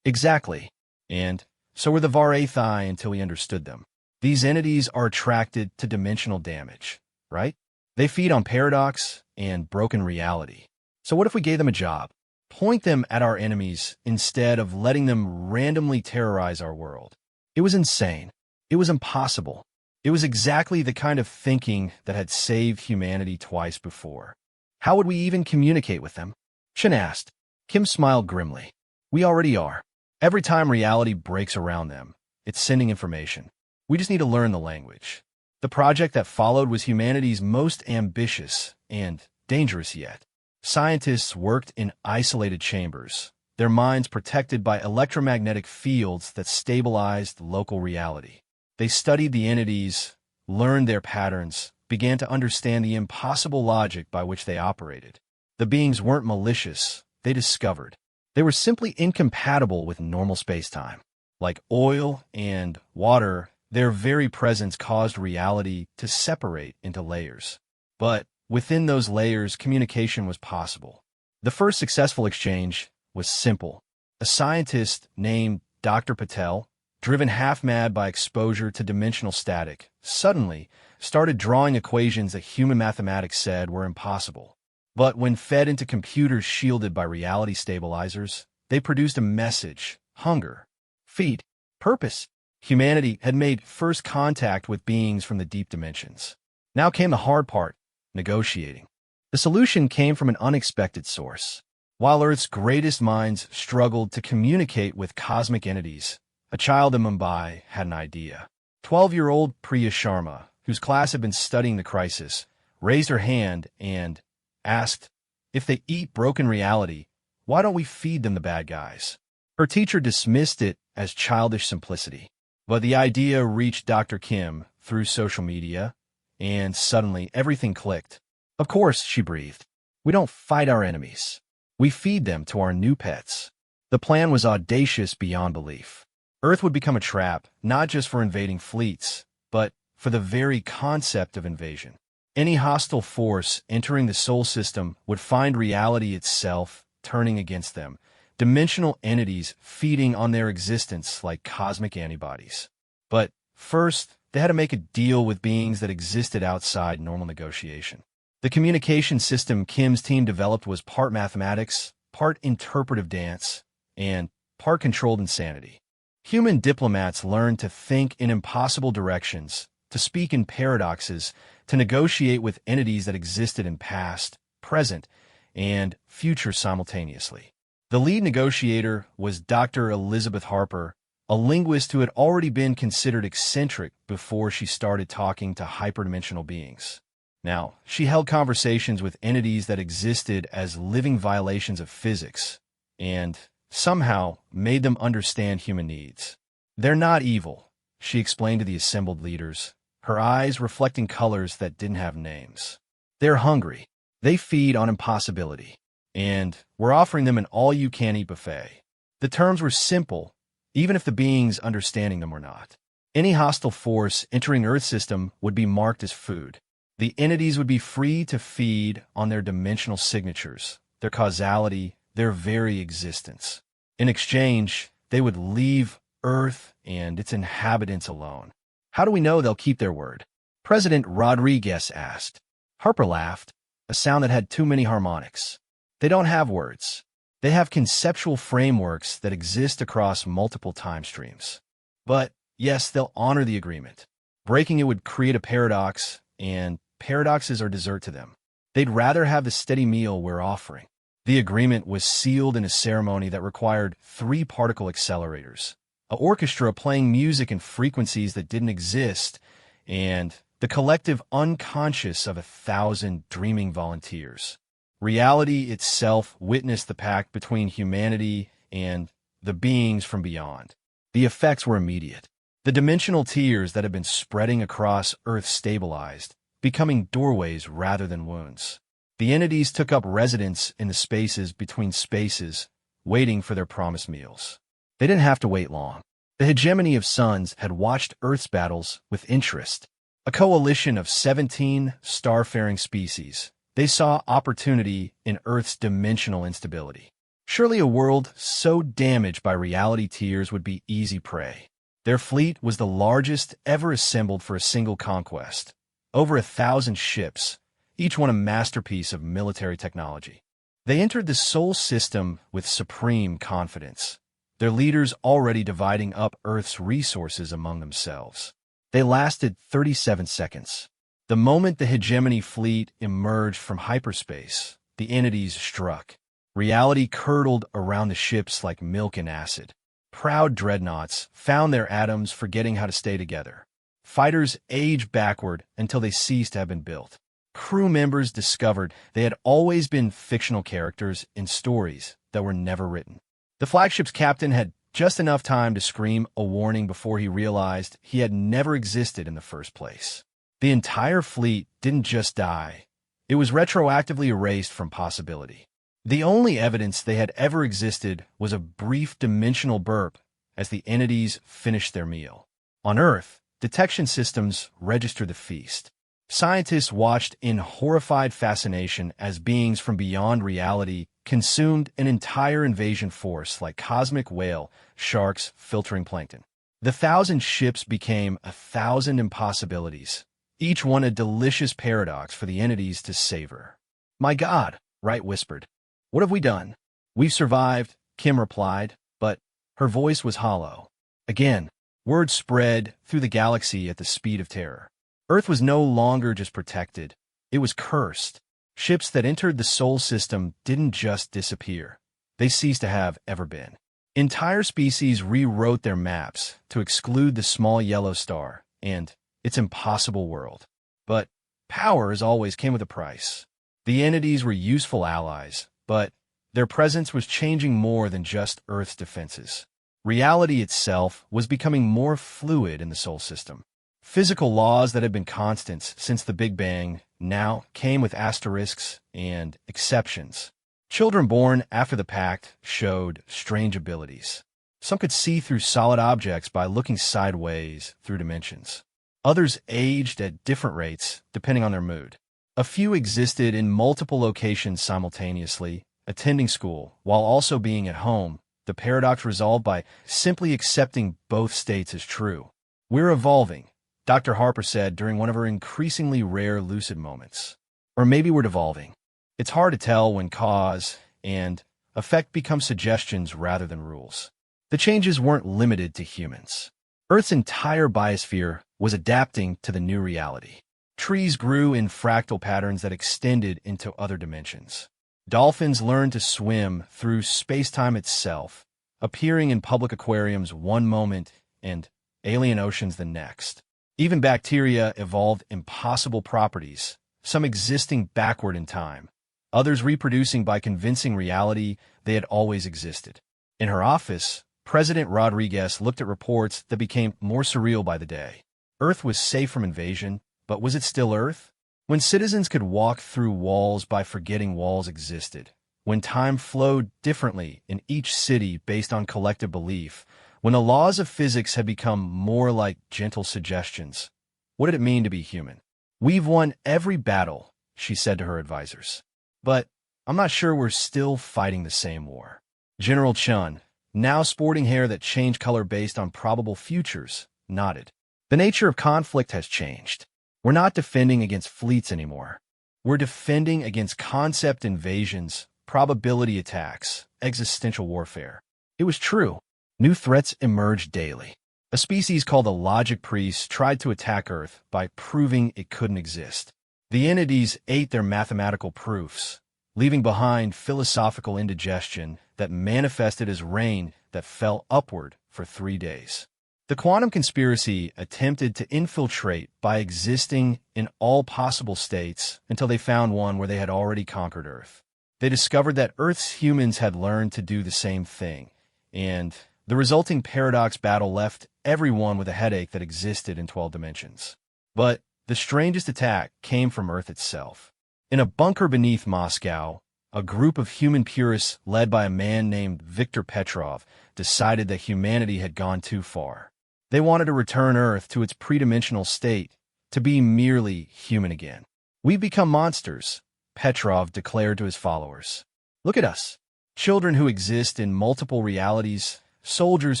Exactly. And so were the Varathai until we understood them. These entities are attracted to dimensional damage, right? They feed on paradox and broken reality. So what if we gave them a job? Point them at our enemies instead of letting them randomly terrorize our world. It was insane. It was impossible. It was exactly the kind of thinking that had saved humanity twice before. How would we even communicate with them? Shin asked. Kim smiled grimly. We already are. Every time reality breaks around them, it's sending information. We just need to learn the language. The project that followed was humanity's most ambitious and dangerous yet. Scientists worked in isolated chambers, their minds protected by electromagnetic fields that stabilized local reality. They studied the entities, learned their patterns, began to understand the impossible logic by which they operated. The beings weren't malicious, they discovered. They were simply incompatible with normal space-time. Like oil and water, their very presence caused reality to separate into layers. But within those layers, communication was possible. The first successful exchange was simple. A scientist named Dr. Patel, driven half-mad by exposure to dimensional static, suddenly started drawing equations that human mathematics said were impossible. But when fed into computers shielded by reality stabilizers, they produced a message: hunger, feed, purpose. Humanity had made first contact with beings from the deep dimensions. Now came the hard part: negotiating. The solution came from an unexpected source. While Earth's greatest minds struggled to communicate with cosmic entities, a child in Mumbai had an idea. 12-year-old Priya Sharma, whose class had been studying the crisis, raised her hand and asked, if they eat broken reality, why don't we feed them the bad guys? Her teacher dismissed it as childish simplicity. But the idea reached Dr. Kim through social media, and suddenly everything clicked. Of course, she breathed. We don't fight our enemies. We feed them to our new pets. The plan was audacious beyond belief. Earth would become a trap, not just for invading fleets, but for the very concept of invasion. Any hostile force entering the Sol system would find reality itself turning against them, dimensional entities feeding on their existence like cosmic antibodies. But first, they had to make a deal with beings that existed outside normal negotiation. The communication system Kim's team developed was part mathematics, part interpretive dance, and part controlled insanity. Human diplomats learned to think in impossible directions, to speak in paradoxes, to negotiate with entities that existed in past, present, and future simultaneously. The lead negotiator was Dr. Elizabeth Harper, a linguist who had already been considered eccentric before she started talking to hyperdimensional beings. Now, she held conversations with entities that existed as living violations of physics, and somehow made them understand human needs. They're not evil, she explained to the assembled leaders, her eyes reflecting colors that didn't have names. They're hungry. They feed on impossibility. And we're offering them an all-you-can-eat buffet. The terms were simple, even if the beings understanding them were not. Any hostile force entering Earth's system would be marked as food. The entities would be free to feed on their dimensional signatures, their causality, their very existence. In exchange, they would leave Earth and its inhabitants alone. How do we know they'll keep their word? President Rodriguez asked. Harper laughed, a sound that had too many harmonics. They don't have words. They have conceptual frameworks that exist across multiple time streams. But, yes, they'll honor the agreement. Breaking it would create a paradox, and paradoxes are dessert to them. They'd rather have the steady meal we're offering. The agreement was sealed in a ceremony that required 3 particle accelerators, an orchestra playing music in frequencies that didn't exist, and the collective unconscious of 1,000 dreaming volunteers. Reality itself witnessed the pact between humanity and the beings from beyond. The effects were immediate. The dimensional tiers that had been spreading across Earth stabilized, becoming doorways rather than wounds. The entities took up residence in the spaces between spaces, waiting for their promised meals. They didn't have to wait long. The hegemony of suns had watched Earth's battles with interest. A coalition of 17 starfaring species. They saw opportunity in Earth's dimensional instability. Surely a world so damaged by reality tiers would be easy prey. Their fleet was the largest ever assembled for a single conquest. Over 1,000 ships, each one a masterpiece of military technology. They entered the Sol system with supreme confidence, their leaders already dividing up Earth's resources among themselves. They lasted 37 seconds. The moment the hegemony fleet emerged from hyperspace, the entities struck. Reality curdled around the ships like milk and acid. Proud dreadnoughts found their atoms forgetting how to stay together. Fighters aged backward until they ceased to have been built. Crew members discovered they had always been fictional characters in stories that were never written. The flagship's captain had just enough time to scream a warning before he realized he had never existed in the first place. The entire fleet didn't just die. It was retroactively erased from possibility. The only evidence they had ever existed was a brief dimensional burp as the entities finished their meal. On Earth, detection systems registered the feast. Scientists watched in horrified fascination as beings from beyond reality consumed an entire invasion force like cosmic whale sharks filtering plankton. The 1,000 ships became 1,000 impossibilities, each one a delicious paradox for the entities to savor. My God, Wright whispered. What have we done? We've survived, Kim replied, but her voice was hollow. Again, word spread through the galaxy at the speed of terror. Earth was no longer just protected, it was cursed. Ships that entered the Sol system didn't just disappear. They ceased to have ever been. Entire species rewrote their maps to exclude the small yellow star and its impossible world. But power, as always, came with a price. The entities were useful allies, but their presence was changing more than just Earth's defenses. Reality itself was becoming more fluid in the Sol system. Physical laws that had been constants since the Big Bang now came with asterisks and exceptions. Children born after the pact showed strange abilities. Some could see through solid objects by looking sideways through dimensions. Others aged at different rates depending on their mood. A few existed in multiple locations simultaneously, attending school while also being at home, the paradox resolved by simply accepting both states as true. We're evolving, Dr. Harper said during one of her increasingly rare lucid moments. Or maybe we're devolving. It's hard to tell when cause and effect become suggestions rather than rules. The changes weren't limited to humans. Earth's entire biosphere was adapting to the new reality. Trees grew in fractal patterns that extended into other dimensions. Dolphins learned to swim through space-time itself, appearing in public aquariums one moment and alien oceans the next. Even bacteria evolved impossible properties, some existing backward in time, others reproducing by convincing reality they had always existed. In her office, President Rodriguez looked at reports that became more surreal by the day. Earth was safe from invasion, but was it still Earth? When citizens could walk through walls by forgetting walls existed, when time flowed differently in each city based on collective belief, when the laws of physics had become more like gentle suggestions, what did it mean to be human? We've won every battle, she said to her advisors. But I'm not sure we're still fighting the same war. General Chun, now sporting hair that changed color based on probable futures, nodded. The nature of conflict has changed. We're not defending against fleets anymore. We're defending against concept invasions, probability attacks, existential warfare. It was true. New threats emerged daily. A species called the Logic Priests tried to attack Earth by proving it couldn't exist. The entities ate their mathematical proofs, leaving behind philosophical indigestion that manifested as rain that fell upward for 3 days. The quantum conspiracy attempted to infiltrate by existing in all possible states until they found one where they had already conquered Earth. They discovered that Earth's humans had learned to do the same thing, and the resulting paradox battle left everyone with a headache that existed in 12 dimensions. But the strangest attack came from Earth itself. In a bunker beneath Moscow, a group of human purists led by a man named Viktor Petrov decided that humanity had gone too far. They wanted to return Earth to its pre-dimensional state, to be merely human again. "We've become monsters," Petrov declared to his followers. "Look at us. Children who exist in multiple realities, soldiers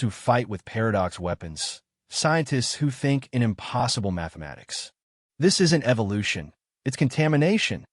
who fight with paradox weapons, scientists who think in impossible mathematics. This isn't evolution, it's contamination."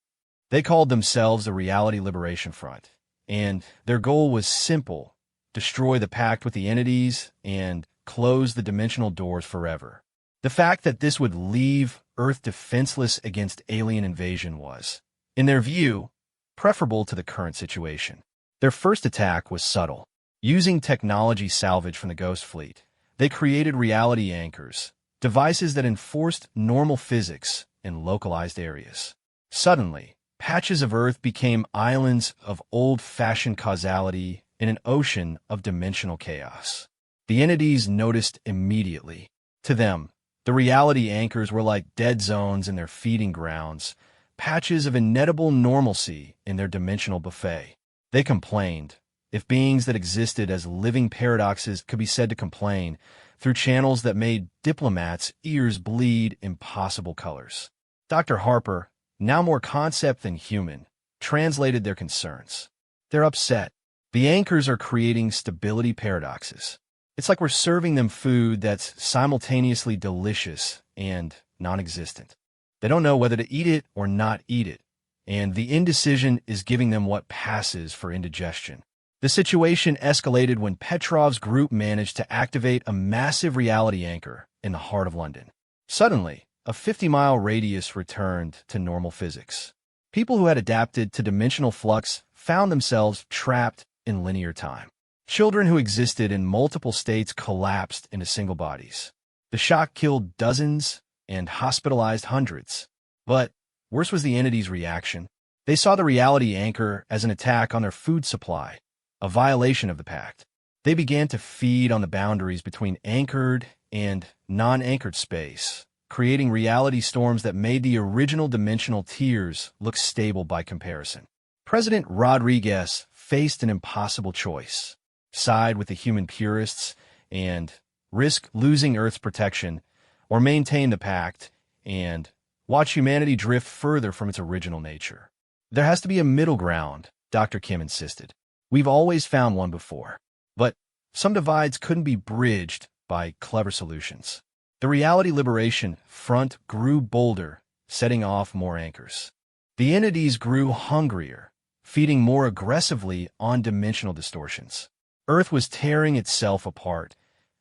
They called themselves the Reality Liberation Front, and their goal was simple: destroy the pact with the entities and close the dimensional doors forever. The fact that this would leave Earth defenseless against alien invasion was, in their view, preferable to the current situation. Their first attack was subtle. Using technology salvaged from the Ghost Fleet, they created reality anchors, devices that enforced normal physics in localized areas. Suddenly, patches of Earth became islands of old-fashioned causality in an ocean of dimensional chaos. The entities noticed immediately. To them, the reality anchors were like dead zones in their feeding grounds, patches of inedible normalcy in their dimensional buffet. They complained, if beings that existed as living paradoxes could be said to complain, through channels that made diplomats' ears bleed impossible colors. Dr. Harper, now more concept than human, translated their concerns. They're upset. The anchors are creating stability paradoxes. It's like we're serving them food that's simultaneously delicious and non-existent. They don't know whether to eat it or not eat it, and the indecision is giving them what passes for indigestion. The situation escalated when Petrov's group managed to activate a massive reality anchor in the heart of London. Suddenly, a 50-mile radius returned to normal physics. People who had adapted to dimensional flux found themselves trapped in linear time. Children who existed in multiple states collapsed into single bodies. The shock killed dozens and hospitalized hundreds. But worse was the entity's reaction. They saw the reality anchor as an attack on their food supply, a violation of the pact. They began to feed on the boundaries between anchored and non-anchored space, creating reality storms that made the original dimensional tiers look stable by comparison. President Rodriguez faced an impossible choice: side with the human purists and risk losing Earth's protection, or maintain the pact and watch humanity drift further from its original nature. "There has to be a middle ground," Dr. Kim insisted. "We've always found one before, but some divides couldn't be bridged by clever solutions." The Reality Liberation Front grew bolder, setting off more anchors. The entities grew hungrier, feeding more aggressively on dimensional distortions. Earth was tearing itself apart,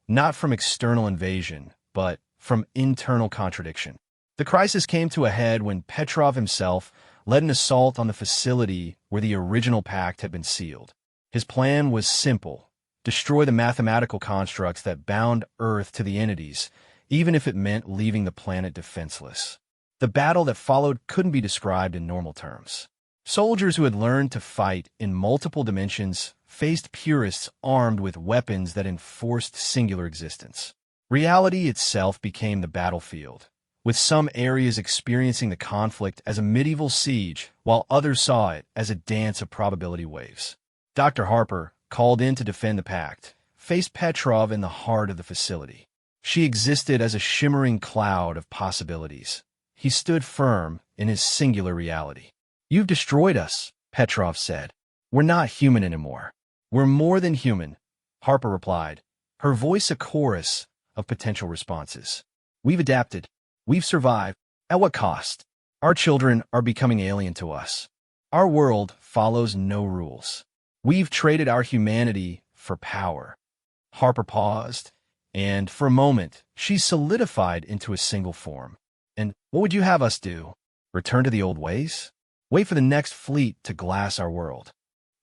not from external invasion, but from internal contradiction. The crisis came to a head when Petrov himself led an assault on the facility where the original pact had been sealed. His plan was simple: destroy the mathematical constructs that bound Earth to the entities, even if it meant leaving the planet defenseless. The battle that followed couldn't be described in normal terms. Soldiers who had learned to fight in multiple dimensions faced purists armed with weapons that enforced singular existence. Reality itself became the battlefield, with some areas experiencing the conflict as a medieval siege, while others saw it as a dance of probability waves. Dr. Harper, called in to defend the pact, faced Petrov in the heart of the facility. She existed as a shimmering cloud of possibilities. He stood firm in his singular reality. "You've destroyed us," Petrov said. "We're not human anymore. We're more than human," Harper replied, her voice a chorus of potential responses. "We've adapted. We've survived. At what cost? Our children are becoming alien to us. Our world follows no rules. We've traded our humanity for power." Harper paused, and for a moment, she solidified into a single form. "And what would you have us do? Return to the old ways? Wait for the next fleet to glass our world?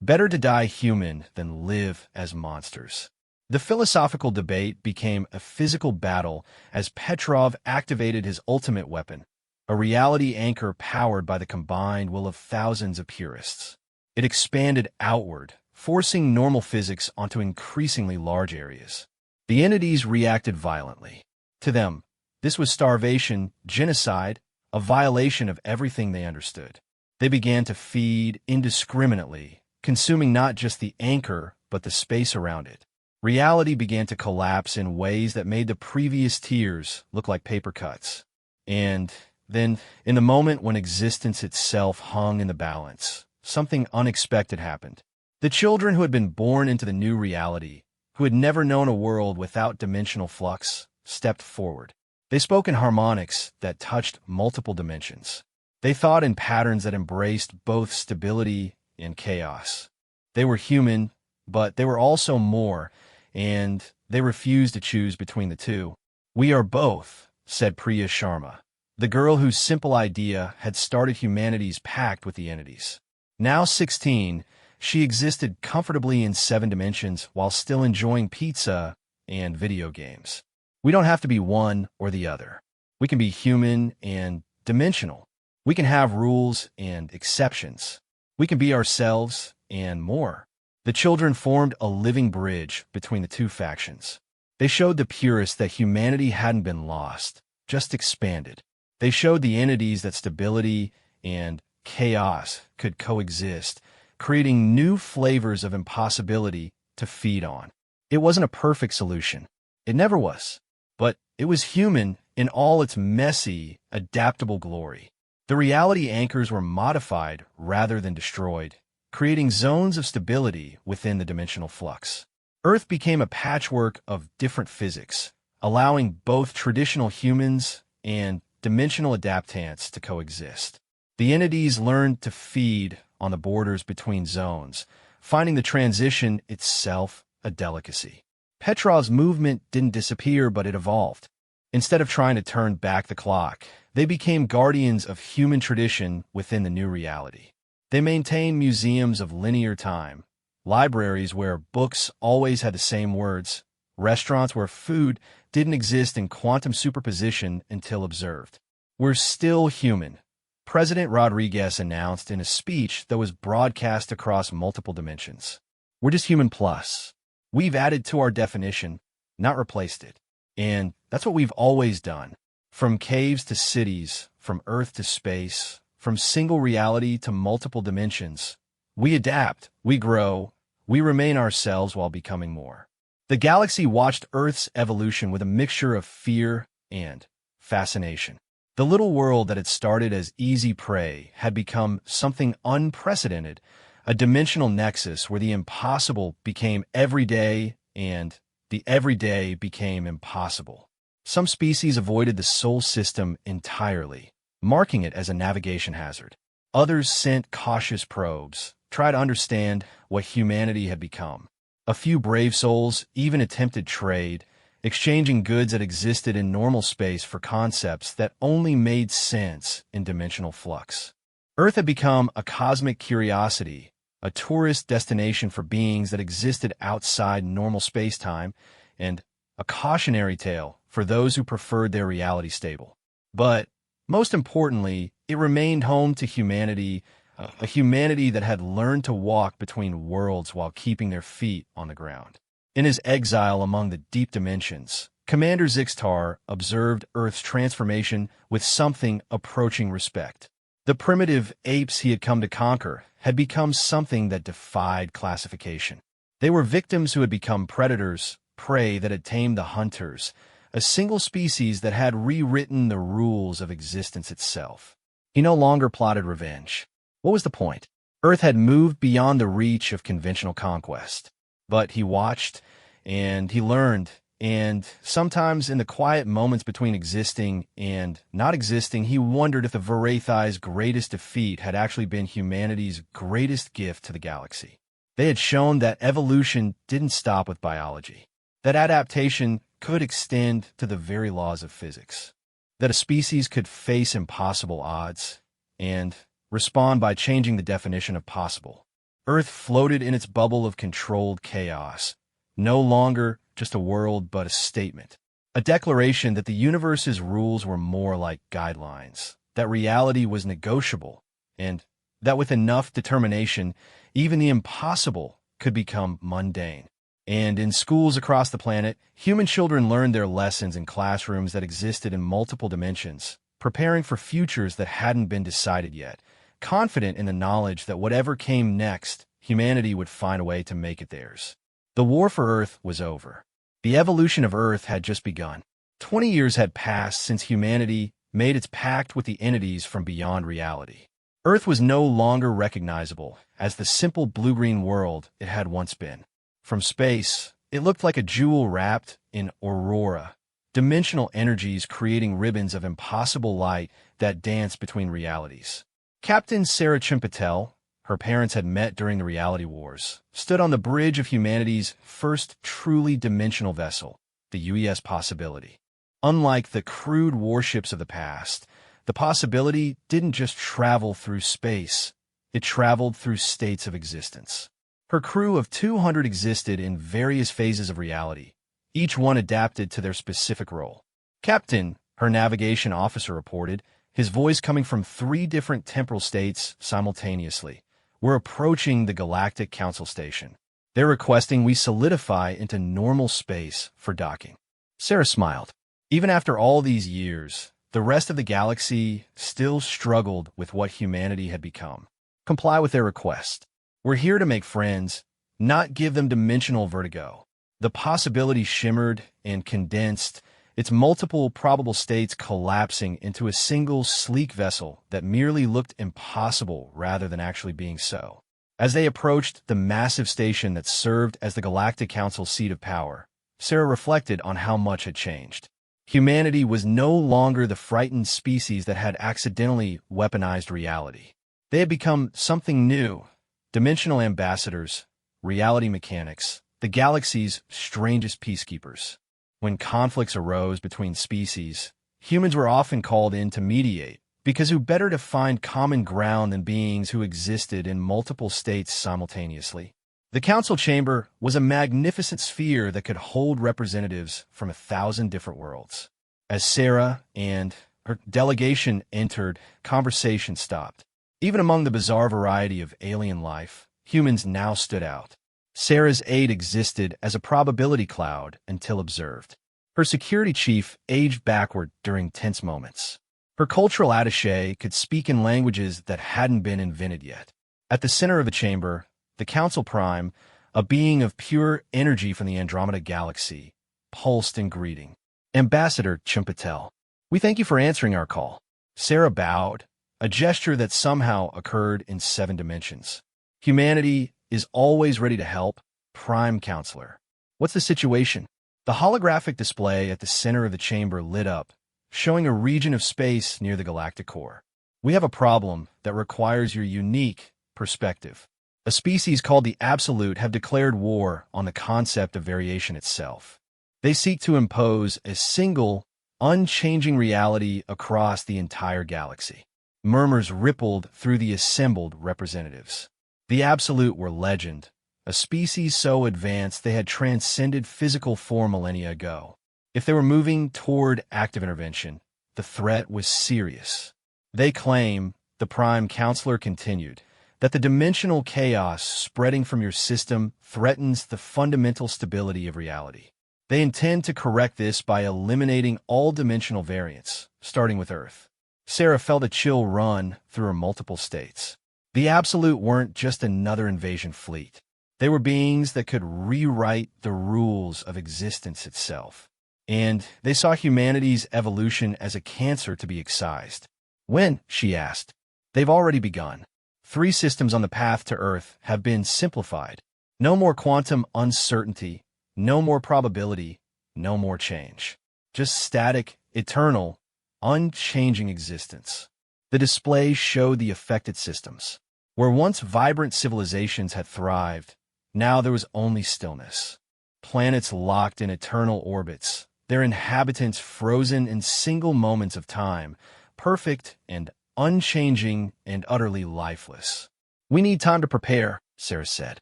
Better to die human than live as monsters." The philosophical debate became a physical battle as Petrov activated his ultimate weapon, a reality anchor powered by the combined will of thousands of purists. It expanded outward, forcing normal physics onto increasingly large areas. The entities reacted violently. To them, this was starvation, genocide, a violation of everything they understood. They began to feed indiscriminately, consuming not just the anchor, but the space around it. Reality began to collapse in ways that made the previous tiers look like paper cuts. And then, in the moment when existence itself hung in the balance, something unexpected happened. The children who had been born into the new reality, who had never known a world without dimensional flux, stepped forward. They spoke in harmonics that touched multiple dimensions. They thought in patterns that embraced both stability and chaos. They were human, but they were also more, and they refused to choose between the two. "We are both," said Priya Sharma, the girl whose simple idea had started humanity's pact with the entities. Now 16, she existed comfortably in 7 dimensions while still enjoying pizza and video games. "We don't have to be one or the other. We can be human and dimensional. We can have rules and exceptions. We can be ourselves and more." The children formed a living bridge between the two factions. They showed the purists that humanity hadn't been lost, just expanded. They showed the entities that stability and chaos could coexist, creating new flavors of impossibility to feed on. It wasn't a perfect solution. It never was. But it was human in all its messy, adaptable glory. The reality anchors were modified rather than destroyed, creating zones of stability within the dimensional flux. Earth became a patchwork of different physics, allowing both traditional humans and dimensional adaptants to coexist. The entities learned to feed on the borders between zones, finding the transition itself a delicacy. Petrov's movement didn't disappear, but it evolved. Instead of trying to turn back the clock, they became guardians of human tradition within the new reality. They maintained museums of linear time, libraries where books always had the same words, restaurants where food didn't exist in quantum superposition until observed. "We're still human," President Rodriguez announced in a speech that was broadcast across multiple dimensions. "We're just human plus. We've added to our definition, not replaced it. And that's what we've always done. From caves to cities, from Earth to space, from single reality to multiple dimensions. We adapt, we grow, we remain ourselves while becoming more." The galaxy watched Earth's evolution with a mixture of fear and fascination. The little world that had started as easy prey had become something unprecedented, a dimensional nexus where the impossible became everyday and the everyday became impossible. Some species avoided the Sol system entirely, marking it as a navigation hazard. Others sent cautious probes, try to understand what humanity had become. A few brave souls even attempted trade, exchanging goods that existed in normal space for concepts that only made sense in dimensional flux. Earth had become a cosmic curiosity, a tourist destination for beings that existed outside normal space-time, and a cautionary tale for those who preferred their reality stable. But most importantly, it remained home to humanity, a humanity that had learned to walk between worlds while keeping their feet on the ground. In his exile among the deep dimensions, Commander Zixtar observed Earth's transformation with something approaching respect. The primitive apes he had come to conquer had become something that defied classification. They were victims who had become predators, prey that had tamed the hunters, a single species that had rewritten the rules of existence itself. He no longer plotted revenge. What was the point? Earth had moved beyond the reach of conventional conquest. But he watched, and he learned, and sometimes in the quiet moments between existing and not existing, he wondered if the Varathai's greatest defeat had actually been humanity's greatest gift to the galaxy. They had shown that evolution didn't stop with biology, that adaptation could extend to the very laws of physics, that a species could face impossible odds and respond by changing the definition of possible. Earth floated in its bubble of controlled chaos, no longer just a world but a statement, a declaration that the universe's rules were more like guidelines, that reality was negotiable, and that with enough determination, even the impossible could become mundane. And in schools across the planet, human children learned their lessons in classrooms that existed in multiple dimensions, preparing for futures that hadn't been decided yet, confident in the knowledge that whatever came next, humanity would find a way to make it theirs. The war for Earth was over. The evolution of Earth had just begun. 20 years had passed since humanity made its pact with the entities from beyond reality. Earth was no longer recognizable as the simple blue-green world it had once been. From space, it looked like a jewel wrapped in aurora, dimensional energies creating ribbons of impossible light that danced between realities. Captain Sarah Chimpatel, her parents had met during the reality wars, stood on the bridge of humanity's first truly dimensional vessel, the UES Possibility. Unlike the crude warships of the past, the Possibility didn't just travel through space, it traveled through states of existence. Her crew of 200 existed in various phases of reality, each one adapted to their specific role. Captain, her navigation officer reported, his voice coming from 3 different temporal states simultaneously. We're approaching the Galactic Council Station. They're requesting we solidify into normal space for docking. Sarah smiled. Even after all these years, the rest of the galaxy still struggled with what humanity had become. Comply with their request. We're here to make friends, not give them dimensional vertigo. The Possibility shimmered and condensed, its multiple probable states collapsing into a single sleek vessel that merely looked impossible rather than actually being so. As they approached the massive station that served as the Galactic Council's seat of power, Sarah reflected on how much had changed. Humanity was no longer the frightened species that had accidentally weaponized reality. They had become something new, dimensional ambassadors, reality mechanics, the galaxy's strangest peacekeepers. When conflicts arose between species, humans were often called in to mediate, because who better to find common ground than beings who existed in multiple states simultaneously? The council chamber was a magnificent sphere that could hold representatives from 1,000 different worlds. As Sarah and her delegation entered, conversation stopped. Even among the bizarre variety of alien life, humans now stood out. Sarah's aide existed as a probability cloud until observed. Her security chief aged backward during tense moments. Her cultural attaché could speak in languages that hadn't been invented yet. At the center of the chamber, the Council Prime, a being of pure energy from the Andromeda Galaxy, pulsed in greeting. Ambassador Chimpatel, we thank you for answering our call. Sarah bowed, a gesture that somehow occurred in 7 dimensions. Humanity is always ready to help, Prime Counselor. What's the situation? The holographic display at the center of the chamber lit up, showing a region of space near the galactic core. We have a problem that requires your unique perspective. A species called the Absolute have declared war on the concept of variation itself. They seek to impose a single, unchanging reality across the entire galaxy. Murmurs rippled through the assembled representatives. The Absolute were legend, a species so advanced they had transcended physical form millennia ago. If they were moving toward active intervention, the threat was serious. They claim, the Prime Counselor continued, that the dimensional chaos spreading from your system threatens the fundamental stability of reality. They intend to correct this by eliminating all dimensional variants, starting with Earth. Sarah felt a chill run through her multiple states. The Absolute weren't just another invasion fleet. They were beings that could rewrite the rules of existence itself. And they saw humanity's evolution as a cancer to be excised. When? She asked. They've already begun. 3 systems on the path to Earth have been simplified. No more quantum uncertainty, no more probability, no more change. Just static, eternal, unchanging existence. The display showed the affected systems. Where once vibrant civilizations had thrived, now there was only stillness. Planets locked in eternal orbits, their inhabitants frozen in single moments of time, perfect and unchanging and utterly lifeless. "We need time to prepare," Sarah said,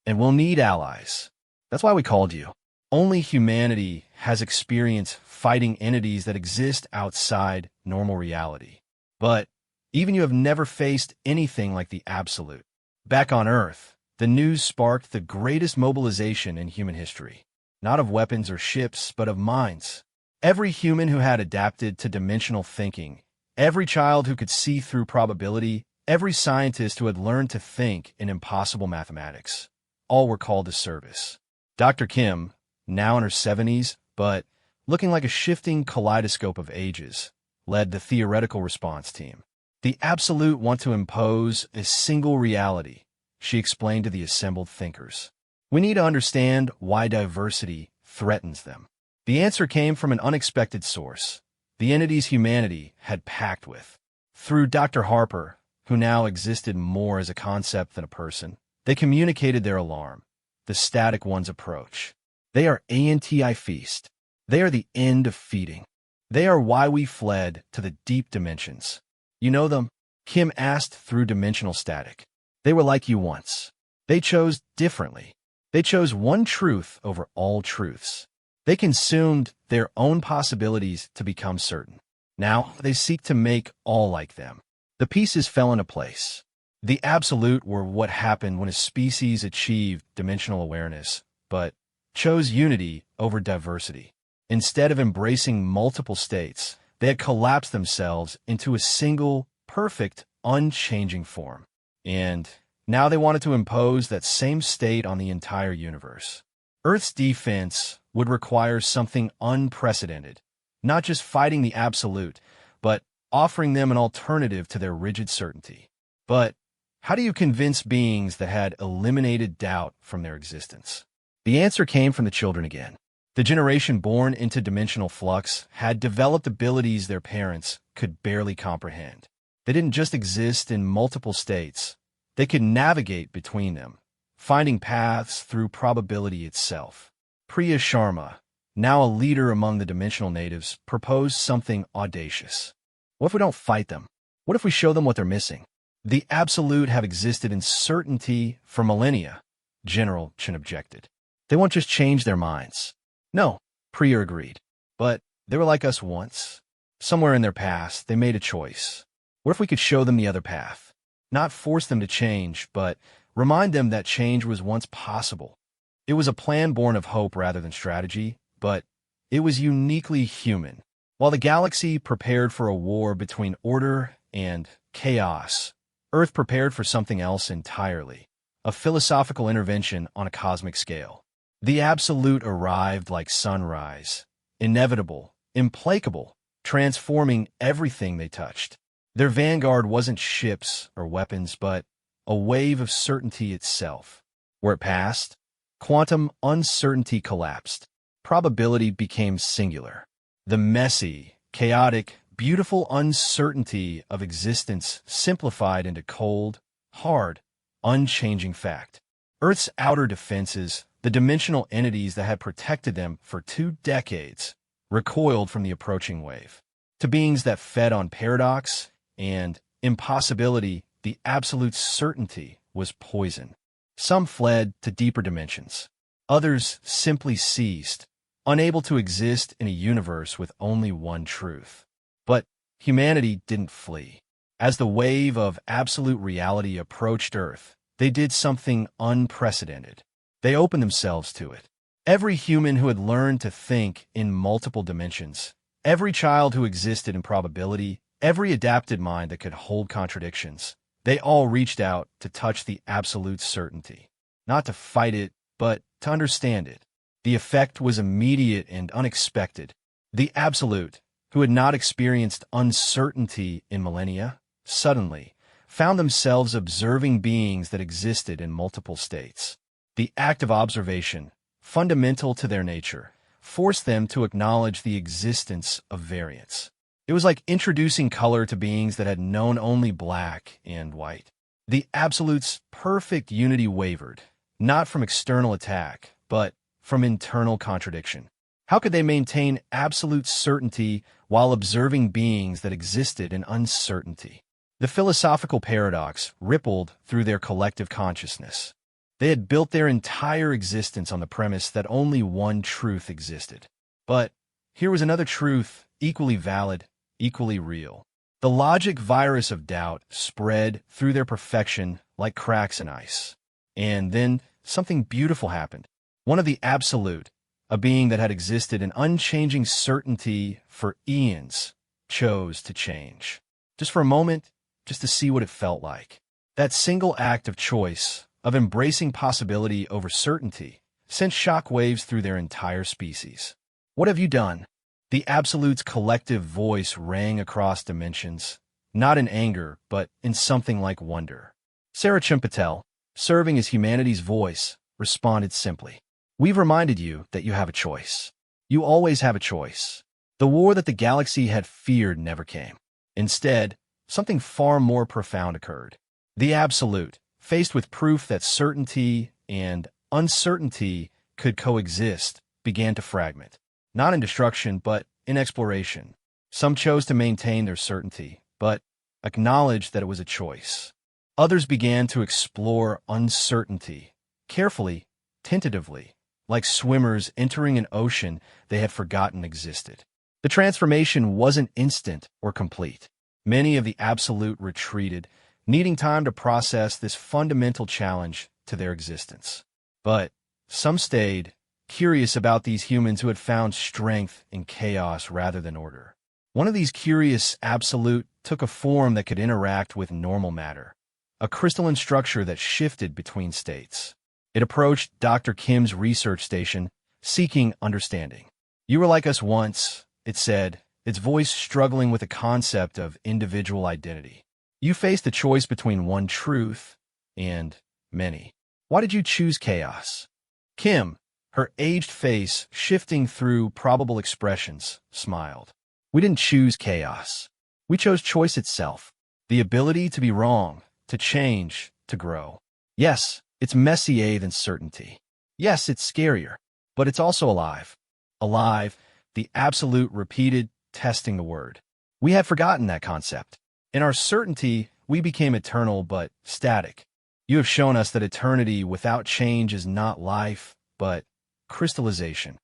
"and we'll need allies. That's why we called you. Only humanity has experience fighting entities that exist outside normal reality. But even you have never faced anything like the Absolute. Back on Earth, the news sparked the greatest mobilization in human history. Not of weapons or ships, but of minds. Every human who had adapted to dimensional thinking, every child who could see through probability, every scientist who had learned to think in impossible mathematics, all were called to service. Dr. Kim, now in her 70s, but looking like a shifting kaleidoscope of ages, led the theoretical response team. The Absolute want to impose a single reality, she explained to the assembled thinkers. We need to understand why diversity threatens them. The answer came from an unexpected source, the entities humanity had pact with. Through Dr. Harper, who now existed more as a concept than a person, they communicated their alarm, the static one's approach. They are anti-feast. They are the end of feeding. They are why we fled to the deep dimensions. You know them? Kim asked through dimensional static. They were like you once. They chose differently. They chose one truth over all truths. They consumed their own possibilities to become certain. Now they seek to make all like them. The pieces fell into place. The Absolute were what happened when a species achieved dimensional awareness, but chose unity over diversity. Instead of embracing multiple states, they had collapsed themselves into a single, perfect, unchanging form. And now they wanted to impose that same state on the entire universe. Earth's defense would require something unprecedented, not just fighting the Absolute, but offering them an alternative to their rigid certainty. But how do you convince beings that had eliminated doubt from their existence? The answer came from the children again. The generation born into dimensional flux had developed abilities their parents could barely comprehend. They didn't just exist in multiple states. They could navigate between them, finding paths through probability itself. Priya Sharma, now a leader among the dimensional natives, proposed something audacious. What if we don't fight them? What if we show them what they're missing? The Absolute have existed in certainty for millennia, General Chen objected. They won't just change their minds. No, Priya agreed. But they were like us once. Somewhere in their past, they made a choice. What if we could show them the other path? Not force them to change, but remind them that change was once possible. It was a plan born of hope rather than strategy, but it was uniquely human. While the galaxy prepared for a war between order and chaos, Earth prepared for something else entirely, a philosophical intervention on a cosmic scale. The Absolute arrived like sunrise, inevitable, implacable, transforming everything they touched. Their vanguard wasn't ships or weapons, but a wave of certainty itself. Where it passed, quantum uncertainty collapsed. Probability became singular. The messy, chaotic, beautiful uncertainty of existence simplified into cold, hard, unchanging fact. Earth's outer defenses, the dimensional entities that had protected them for 2 decades, recoiled from the approaching wave. To beings that fed on paradox and impossibility, the Absolute certainty was poison. Some fled to deeper dimensions. Others simply ceased, unable to exist in a universe with only one truth. But humanity didn't flee. As the wave of absolute reality approached Earth, they did something unprecedented. They opened themselves to it. Every human who had learned to think in multiple dimensions, every child who existed in probability, every adapted mind that could hold contradictions, they all reached out to touch the Absolute certainty. Not to fight it, but to understand it. The effect was immediate and unexpected. The Absolute, who had not experienced uncertainty in millennia, suddenly, found themselves observing beings that existed in multiple states. The act of observation, fundamental to their nature, forced them to acknowledge the existence of variance. It was like introducing color to beings that had known only black and white. The Absolute's perfect unity wavered, not from external attack, but from internal contradiction. How could they maintain absolute certainty while observing beings that existed in uncertainty? The philosophical paradox rippled through their collective consciousness. They had built their entire existence on the premise that only one truth existed. But here was another truth, equally valid, equally real. The logic virus of doubt spread through their perfection like cracks in ice. And then something beautiful happened. One of the Absolute, a being that had existed in unchanging certainty for eons, chose to change. Just for a moment, just to see what it felt like. That single act of choice, of embracing possibility over certainty, sent shockwaves through their entire species. What have you done? The Absolute's collective voice rang across dimensions, not in anger, but in something like wonder. Sarah Chimpatel, serving as humanity's voice, responded simply. We've reminded you that you have a choice. You always have a choice. The war that the galaxy had feared never came. Instead, something far more profound occurred. The Absolute, faced with proof that certainty and uncertainty could coexist, began to fragment. Not in destruction, but in exploration. Some chose to maintain their certainty, but acknowledged that it was a choice. Others began to explore uncertainty, carefully, tentatively, like swimmers entering an ocean they had forgotten existed. The transformation wasn't instant or complete. Many of the Absolute retreated, needing time to process this fundamental challenge to their existence. But some stayed, curious about these humans who had found strength in chaos rather than order. One of these curious Absolute took a form that could interact with normal matter, a crystalline structure that shifted between states. It approached Dr. Kim's research station, seeking understanding. You were like us once, it said, its voice struggling with the concept of individual identity. You faced a choice between one truth and many. Why did you choose chaos? Kim, her aged face shifting through probable expressions, smiled. We didn't choose chaos. We chose choice itself. The ability to be wrong, to change, to grow. Yes, it's messier than certainty. Yes, it's scarier, but it's also alive. Alive, the Absolute repeated, testing the word. We had forgotten that concept. In our certainty, we became eternal but static. You have shown us that eternity without change is not life, but crystallization.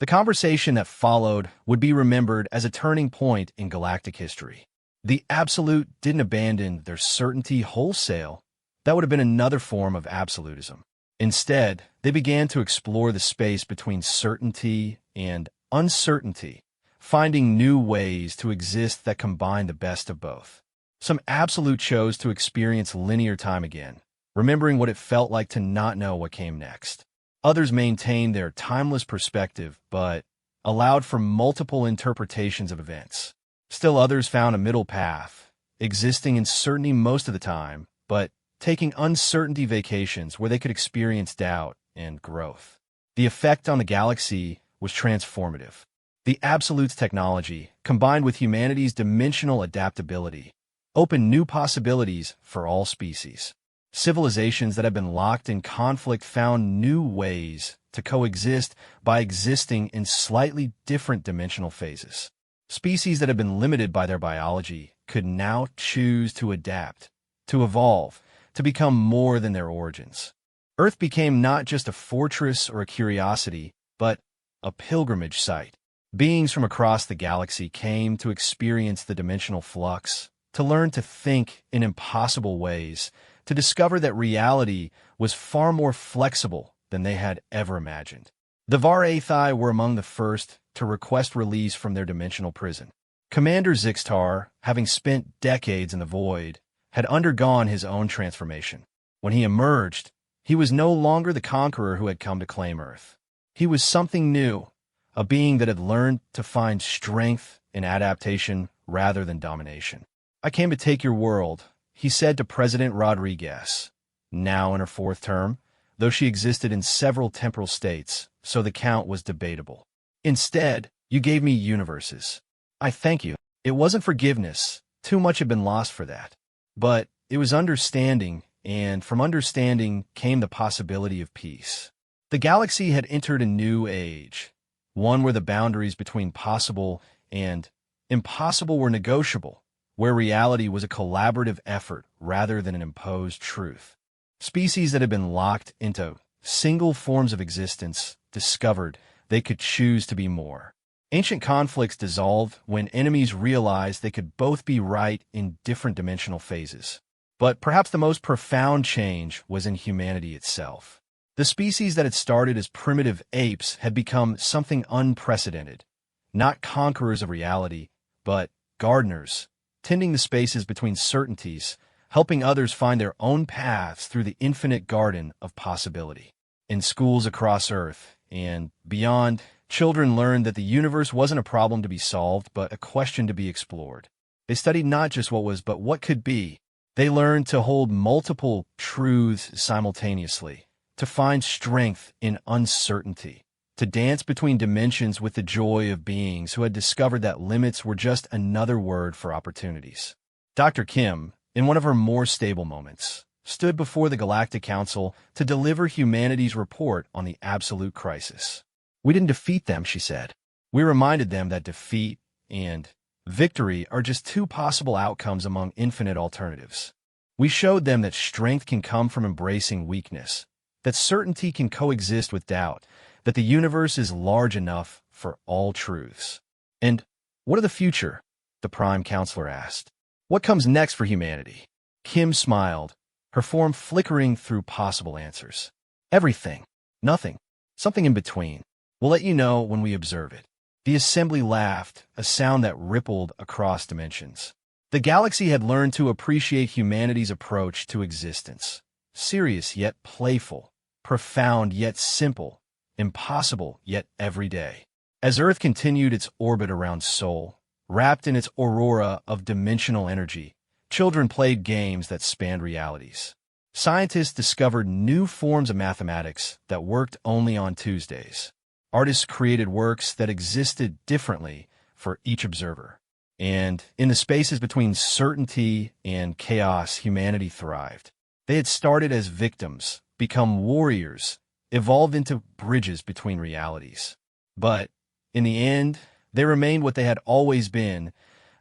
The conversation that followed would be remembered as a turning point in galactic history. The Absolute didn't abandon their certainty wholesale. That would have been another form of absolutism. Instead, they began to explore the space between certainty and uncertainty, finding new ways to exist that combine the best of both. Some Absolute chose to experience linear time again, remembering what it felt like to not know what came next. Others maintained their timeless perspective, but allowed for multiple interpretations of events. Still others found a middle path, existing in certainty most of the time, but taking uncertainty vacations where they could experience doubt and growth. The effect on the galaxy was transformative. The Absolute's technology, combined with humanity's dimensional adaptability, opened new possibilities for all species. Civilizations that had been locked in conflict found new ways to coexist by existing in slightly different dimensional phases. Species that had been limited by their biology could now choose to adapt, to evolve, to become more than their origins. Earth became not just a fortress or a curiosity, but a pilgrimage site. Beings from across the galaxy came to experience the dimensional flux, to learn to think in impossible ways, to discover that reality was far more flexible than they had ever imagined. The Var-Aethai were among the first to request release from their dimensional prison. Commander Zixtar, having spent decades in the void, had undergone his own transformation. When he emerged, he was no longer the conqueror who had come to claim Earth. He was something new, a being that had learned to find strength in adaptation rather than domination. I came to take your world, he said to President Rodriguez, now in her fourth term, though she existed in several temporal states, so the count was debatable. Instead, you gave me universes. I thank you. It wasn't forgiveness. Too much had been lost for that. But it was understanding, and from understanding came the possibility of peace. The galaxy had entered a new age, one where the boundaries between possible and impossible were negotiable, where reality was a collaborative effort rather than an imposed truth. Species that had been locked into single forms of existence discovered they could choose to be more. Ancient conflicts dissolved when enemies realized they could both be right in different dimensional phases. But perhaps the most profound change was in humanity itself. The species that had started as primitive apes had become something unprecedented, not conquerors of reality, but gardeners, tending the spaces between certainties, helping others find their own paths through the infinite garden of possibility. In schools across Earth and beyond, children learned that the universe wasn't a problem to be solved, but a question to be explored. They studied not just what was, but what could be. They learned to hold multiple truths simultaneously, to find strength in uncertainty, to dance between dimensions with the joy of beings who had discovered that limits were just another word for opportunities. Dr. Kim, in one of her more stable moments, stood before the Galactic Council to deliver humanity's report on the absolute crisis. We didn't defeat them, she said. We reminded them that defeat and victory are just two possible outcomes among infinite alternatives. We showed them that strength can come from embracing weakness, that certainty can coexist with doubt, that the universe is large enough for all truths. And what of the future? The Prime Counselor asked. What comes next for humanity? Kim smiled, her form flickering through possible answers. Everything. Nothing. Something in between. We'll let you know when we observe it. The assembly laughed, a sound that rippled across dimensions. The galaxy had learned to appreciate humanity's approach to existence. Serious yet playful, profound yet simple, impossible yet everyday. As Earth continued its orbit around Sol, wrapped in its aurora of dimensional energy, children played games that spanned realities. Scientists discovered new forms of mathematics that worked only on Tuesdays. Artists created works that existed differently for each observer. And in the spaces between certainty and chaos, humanity thrived. They had started as victims, become warriors, evolved into bridges between realities. But in the end, they remained what they had always been,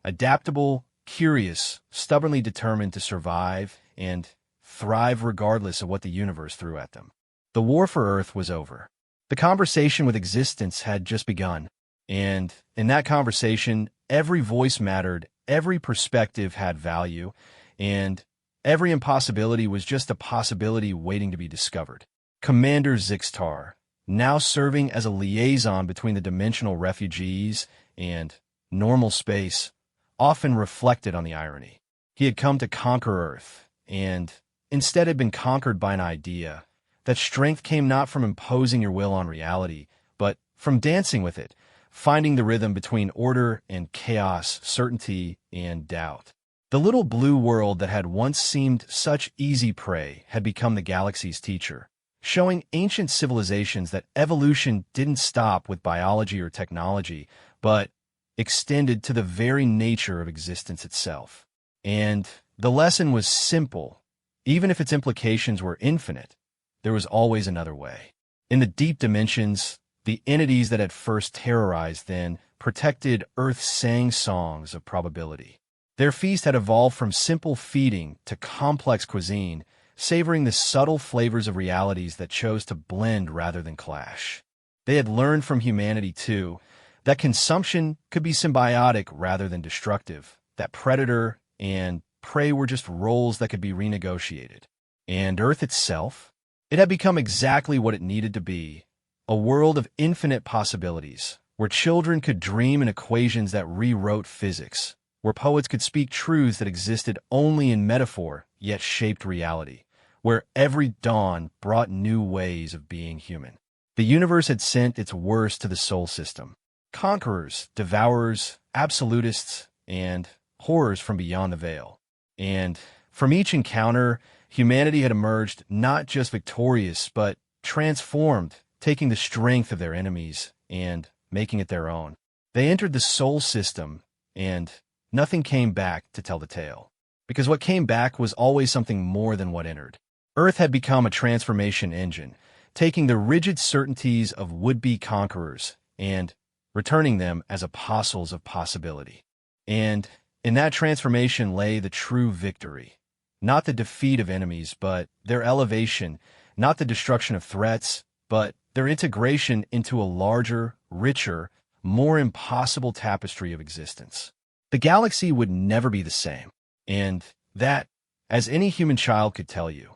adaptable, curious, stubbornly determined to survive and thrive regardless of what the universe threw at them. The war for Earth was over. The conversation with existence had just begun, and in that conversation, every voice mattered, every perspective had value, and every impossibility was just a possibility waiting to be discovered. Commander Zixtar, now serving as a liaison between the dimensional refugees and normal space, often reflected on the irony. He had come to conquer Earth, and instead had been conquered by an idea. That strength came not from imposing your will on reality, but from dancing with it, finding the rhythm between order and chaos, certainty and doubt. The little blue world that had once seemed such easy prey had become the galaxy's teacher, showing ancient civilizations that evolution didn't stop with biology or technology, but extended to the very nature of existence itself. And the lesson was simple. Even if its implications were infinite, there was always another way. In the deep dimensions, the entities that had first terrorized then protected Earth sang songs of probability. Their feast had evolved from simple feeding to complex cuisine, savoring the subtle flavors of realities that chose to blend rather than clash. They had learned from humanity, too, that consumption could be symbiotic rather than destructive, that predator and prey were just roles that could be renegotiated. And Earth itself? It had become exactly what it needed to be, a world of infinite possibilities, where children could dream in equations that rewrote physics, where poets could speak truths that existed only in metaphor, yet shaped reality, where every dawn brought new ways of being human. The universe had sent its worst to the Sol system. Conquerors, devourers, absolutists, and horrors from beyond the veil. And From each encounter, humanity had emerged not just victorious, but transformed, taking the strength of their enemies and making it their own. They entered the Sol system, and nothing came back to tell the tale. Because what came back was always something more than what entered. Earth had become a transformation engine, taking the rigid certainties of would-be conquerors and returning them as apostles of possibility. And in that transformation lay the true victory. Not the defeat of enemies, but their elevation, not the destruction of threats, but their integration into a larger, richer, more impossible tapestry of existence. The galaxy would never be the same, and that, as any human child could tell you,